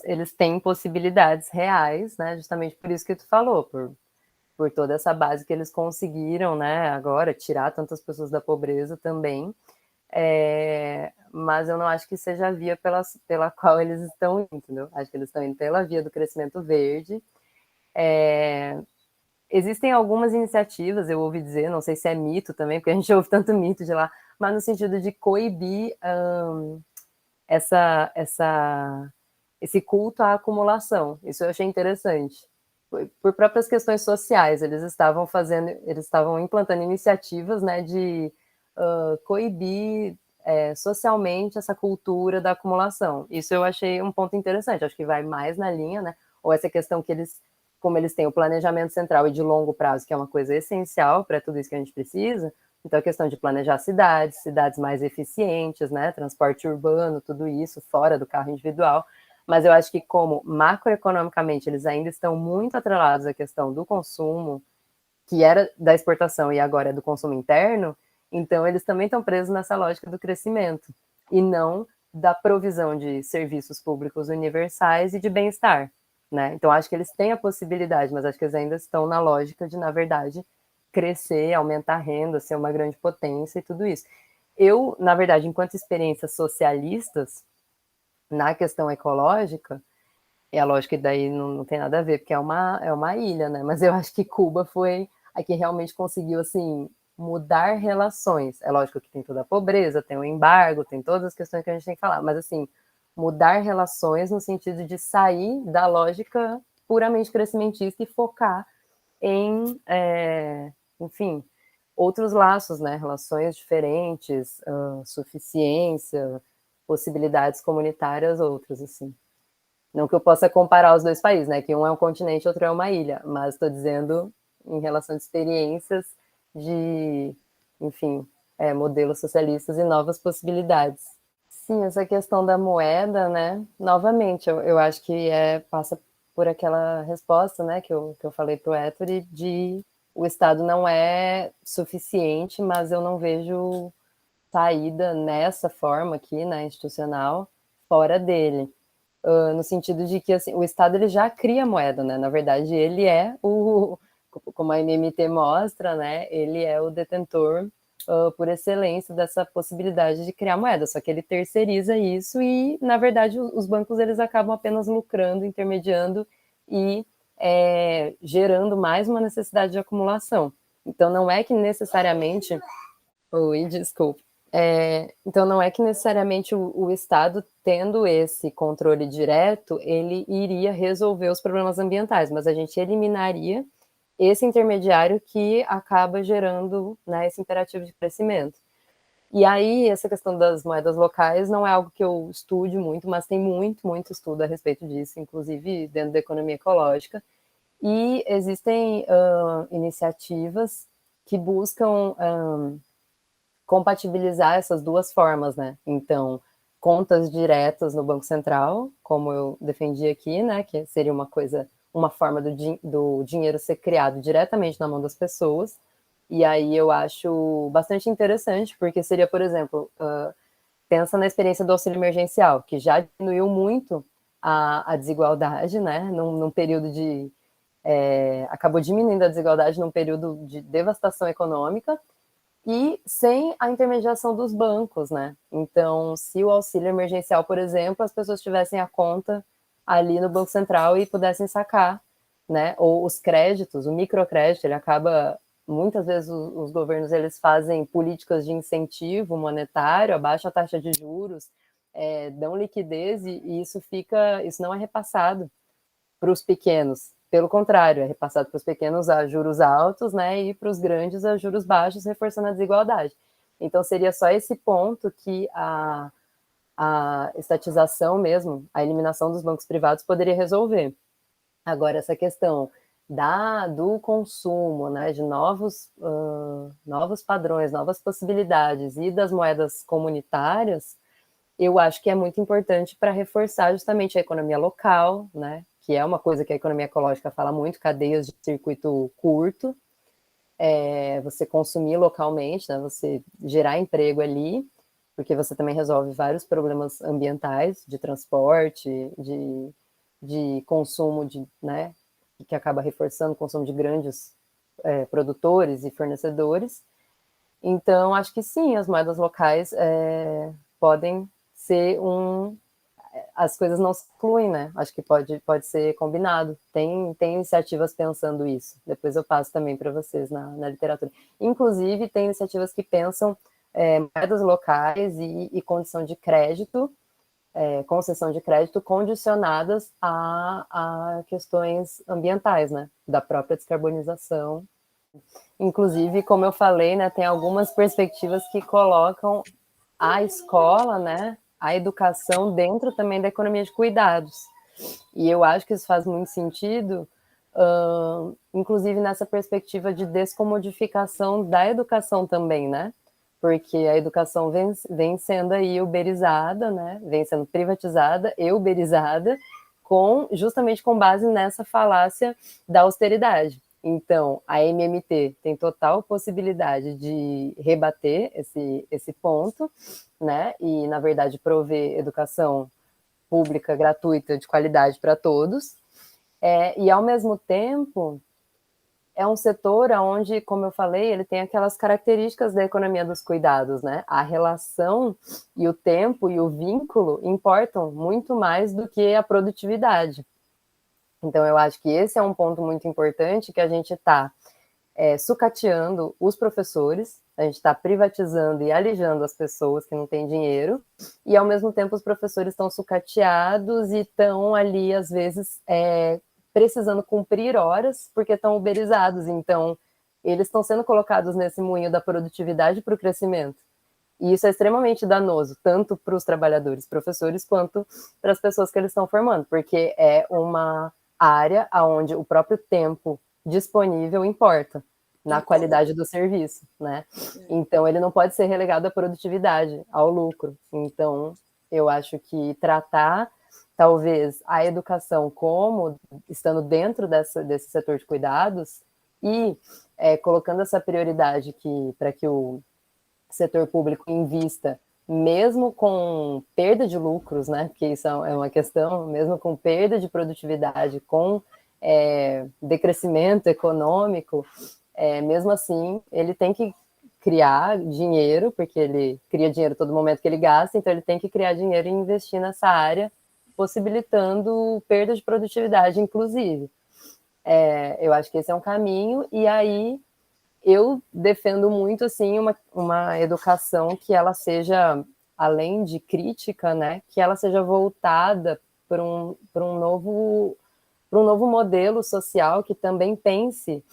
Eles têm possibilidades reais, né? Justamente por isso que tu falou, por toda essa base que eles conseguiram, né? Agora tirar tantas pessoas da pobreza também. Mas eu não acho que seja a via pela qual eles estão indo, entendeu? Acho que eles estão indo pela via do crescimento verde. Existem algumas iniciativas, eu ouvi dizer, não sei se é mito também, porque a gente ouve tanto mito de lá, mas no sentido de coibir esse culto à acumulação. Isso eu achei interessante. Por próprias questões sociais, eles estavam implantando iniciativas, né, de coibir socialmente essa cultura da acumulação. Isso eu achei um ponto interessante, acho que vai mais na linha, né, ou essa questão que como eles têm o planejamento central e de longo prazo, que é uma coisa essencial para tudo isso que a gente precisa, então a questão de planejar cidades mais eficientes, né, transporte urbano, tudo isso, fora do carro individual, mas eu acho que como macroeconomicamente eles ainda estão muito atrelados à questão do consumo, que era da exportação e agora é do consumo interno, Então, eles também estão presos nessa lógica do crescimento, e não da provisão de serviços públicos universais e de bem-estar, né? Então, acho que eles têm a possibilidade, mas acho que eles ainda estão na lógica de, na verdade, crescer, aumentar a renda, ser uma grande potência e tudo isso. Eu, na verdade, enquanto experiências socialistas, na questão ecológica, é lógico que daí não tem nada a ver, porque é uma ilha, né? Mas eu acho que Cuba foi a que realmente conseguiu, assim, mudar relações. É lógico que tem toda a pobreza, tem o embargo, tem todas as questões que a gente tem que falar, mas, assim, mudar relações no sentido de sair da lógica puramente crescimentista e focar em, enfim, outros laços, né? Relações diferentes, suficiência, possibilidades comunitárias outras, assim. Não que eu possa comparar os dois países, né? Que um é um continente, outro é uma ilha, mas estou dizendo em relação de experiências de, enfim, modelos socialistas e novas possibilidades. Sim, essa questão da moeda, né? Novamente, eu acho que passa por aquela resposta, né, que eu falei para o Ettore, de o Estado não é suficiente, mas eu não vejo saída nessa forma aqui, né, institucional, fora dele. No sentido de que assim, o Estado ele já cria moeda, né? Na verdade, ele é como a MMT mostra, né? Ele é o detentor por excelência dessa possibilidade de criar moeda, só que ele terceiriza isso e, na verdade, os bancos eles acabam apenas lucrando, intermediando e gerando mais uma necessidade de acumulação. Então, não é que necessariamente... Oi, desculpa. Então, não é que necessariamente o Estado, tendo esse controle direto, ele iria resolver os problemas ambientais, mas a gente eliminaria esse intermediário que acaba gerando, né, esse imperativo de crescimento. E aí, essa questão das moedas locais não é algo que eu estude muito, mas tem muito, muito estudo a respeito disso, inclusive dentro da economia ecológica. E existem iniciativas que buscam compatibilizar essas duas formas, né? Então, contas diretas no Banco Central, como eu defendi aqui, né? Que seria uma forma do dinheiro ser criado diretamente na mão das pessoas. E aí eu acho bastante interessante, porque seria, por exemplo, pensa na experiência do auxílio emergencial, que já diminuiu muito a desigualdade, né? Num período de... acabou diminuindo a desigualdade num período de devastação econômica, e sem a intermediação dos bancos, né? Então, se o auxílio emergencial, por exemplo, as pessoas tivessem a conta ali no Banco Central e pudessem sacar, né? Ou os créditos, o microcrédito, ele acaba, muitas vezes os governos, eles fazem políticas de incentivo monetário, abaixam a taxa de juros, dão liquidez e isso não é repassado para os pequenos. Pelo contrário, é repassado para os pequenos a juros altos, né, e para os grandes a juros baixos, reforçando a desigualdade. Então, seria só esse ponto que a estatização mesmo, a eliminação dos bancos privados poderia resolver. Agora, essa questão do consumo, né, de novos padrões, novas possibilidades e das moedas comunitárias, eu acho que é muito importante para reforçar justamente a economia local, né? Que é uma coisa que a economia ecológica fala muito, cadeias de circuito curto, você consumir localmente, né? Você gerar emprego ali, porque você também resolve vários problemas ambientais, de transporte, de consumo, né? Que acaba reforçando o consumo de grandes produtores e fornecedores. Então, acho que sim, as moedas locais podem ser as coisas não se excluem, né? Acho que pode ser combinado. Tem iniciativas pensando isso. Depois eu passo também para vocês na literatura. Inclusive, tem iniciativas que pensam moedas locais e condição de crédito, concessão de crédito condicionadas a questões ambientais, né? Da própria descarbonização. Inclusive, como eu falei, né, tem algumas perspectivas que colocam a escola, né, a educação dentro também da economia de cuidados. E eu acho que isso faz muito sentido, inclusive nessa perspectiva de descomodificação da educação também, né? Porque a educação vem sendo aí uberizada, né? Vem sendo privatizada e uberizada, justamente com base nessa falácia da austeridade. Então, a MMT tem total possibilidade de rebater esse ponto, né? E, na verdade, prover educação pública, gratuita, de qualidade para todos. E, ao mesmo tempo, é um setor onde, como eu falei, ele tem aquelas características da economia dos cuidados, né? A relação e o tempo e o vínculo importam muito mais do que a produtividade. Então, eu acho que esse é um ponto muito importante, que a gente está sucateando os professores, a gente está privatizando e alijando as pessoas que não têm dinheiro, e ao mesmo tempo os professores estão sucateados e estão ali, às vezes, precisando cumprir horas porque estão uberizados, então eles estão sendo colocados nesse moinho da produtividade para o crescimento. E isso é extremamente danoso, tanto para os trabalhadores, professores, quanto para as pessoas que eles estão formando, porque é uma área onde o próprio tempo disponível importa na qualidade do serviço, né? Então, ele não pode ser relegado à produtividade, ao lucro. Então, eu acho que tratar, talvez, a educação como estando dentro desse setor de cuidados e colocando essa prioridade para que o setor público invista, mesmo com perda de lucros, né? Porque isso é uma questão, mesmo com perda de produtividade, com decrescimento econômico, mesmo assim, ele tem que criar dinheiro, porque ele cria dinheiro todo momento que ele gasta, então ele tem que criar dinheiro e investir nessa área, possibilitando perda de produtividade, inclusive. Eu acho que esse é um caminho, e aí eu defendo muito, assim, uma educação que ela seja, além de crítica, né, que ela seja voltada para um novo modelo social que também pense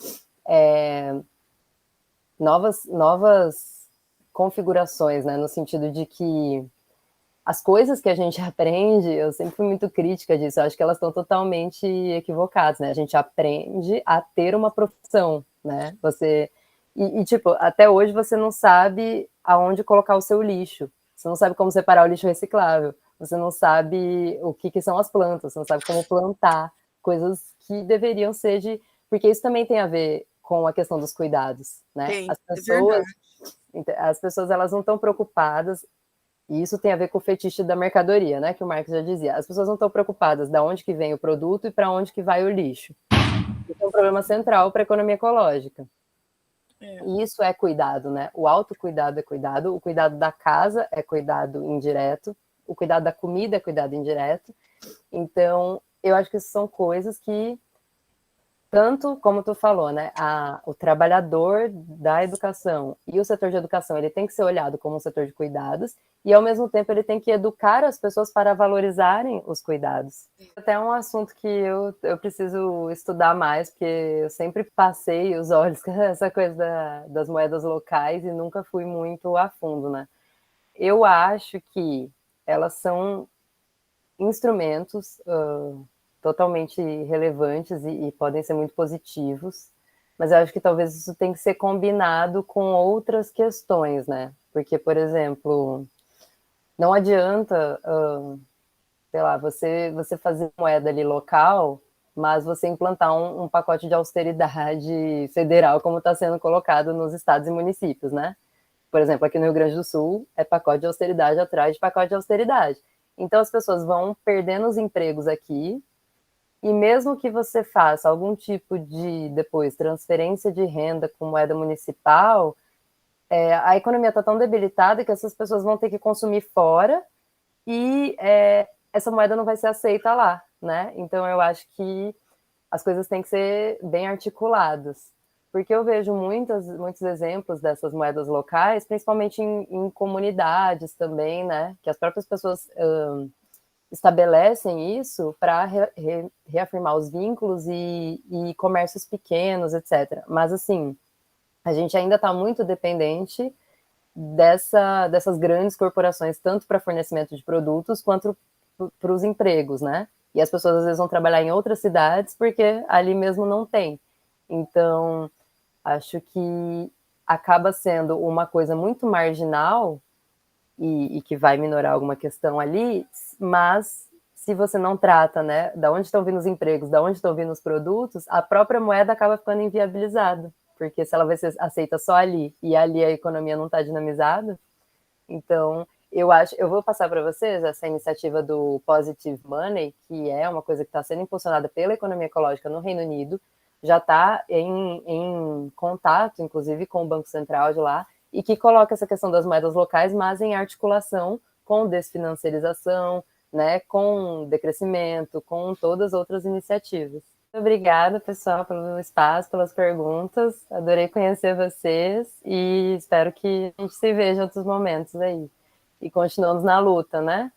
novas configurações, né, no sentido de que as coisas que a gente aprende, eu sempre fui muito crítica disso, eu acho que elas estão totalmente equivocadas, né? A gente aprende a ter uma profissão, né? Tipo, até hoje você não sabe aonde colocar o seu lixo, você não sabe como separar o lixo reciclável, você não sabe o que são as plantas, você não sabe como plantar, coisas que deveriam ser porque isso também tem a ver com a questão dos cuidados, né? Tem, As pessoas elas não estão preocupadas. E isso tem a ver com o fetiche da mercadoria, né? Que o Marx já dizia. As pessoas não estão preocupadas de onde que vem o produto e para onde que vai o lixo. Isso é um problema central para a economia ecológica. E isso é cuidado, né? O autocuidado é cuidado, o cuidado da casa é cuidado indireto, o cuidado da comida é cuidado indireto. Então, eu acho que isso são coisas que, tanto como tu falou, né, o trabalhador da educação e o setor de educação, ele tem que ser olhado como um setor de cuidados e, ao mesmo tempo, ele tem que educar as pessoas para valorizarem os cuidados. Até um assunto que eu preciso estudar mais, porque eu sempre passei os olhos com essa coisa das moedas locais e nunca fui muito a fundo, né? Eu acho que elas são instrumentos totalmente relevantes e podem ser muito positivos, mas eu acho que talvez isso tem que ser combinado com outras questões, né? Porque, por exemplo, não adianta, sei lá, você fazer moeda ali local, mas você implantar um pacote de austeridade federal, como está sendo colocado nos estados e municípios, né? Por exemplo, aqui no Rio Grande do Sul, é pacote de austeridade atrás de pacote de austeridade. Então, as pessoas vão perdendo os empregos aqui, e mesmo que você faça algum tipo de, depois, transferência de renda com moeda municipal, a economia está tão debilitada que essas pessoas vão ter que consumir fora e essa moeda não vai ser aceita lá, né? Então, eu acho que as coisas têm que ser bem articuladas. Porque eu vejo muitos exemplos dessas moedas locais, principalmente em comunidades também, né? Que as próprias pessoas estabelecem isso para reafirmar os vínculos e comércios pequenos, etc. Mas, assim, a gente ainda está muito dependente dessas grandes corporações, tanto para fornecimento de produtos quanto para os empregos, né? E as pessoas às vezes vão trabalhar em outras cidades porque ali mesmo não tem. Então, acho que acaba sendo uma coisa muito marginal e que vai minorar alguma questão ali, mas se você não trata, né, da onde estão vindo os empregos, da onde estão vindo os produtos, a própria moeda acaba ficando inviabilizada, porque se ela vai ser aceita só ali, e ali a economia não está dinamizada, então eu vou passar para vocês essa iniciativa do Positive Money, que é uma coisa que está sendo impulsionada pela economia ecológica no Reino Unido, já está em contato, inclusive, com o Banco Central de lá, e que coloca essa questão das moedas locais, mas em articulação com desfinanciarização, né, com decrescimento, com todas as outras iniciativas. Muito obrigada, pessoal, pelo espaço, pelas perguntas. Adorei conhecer vocês e espero que a gente se veja em outros momentos aí. E continuamos na luta, né?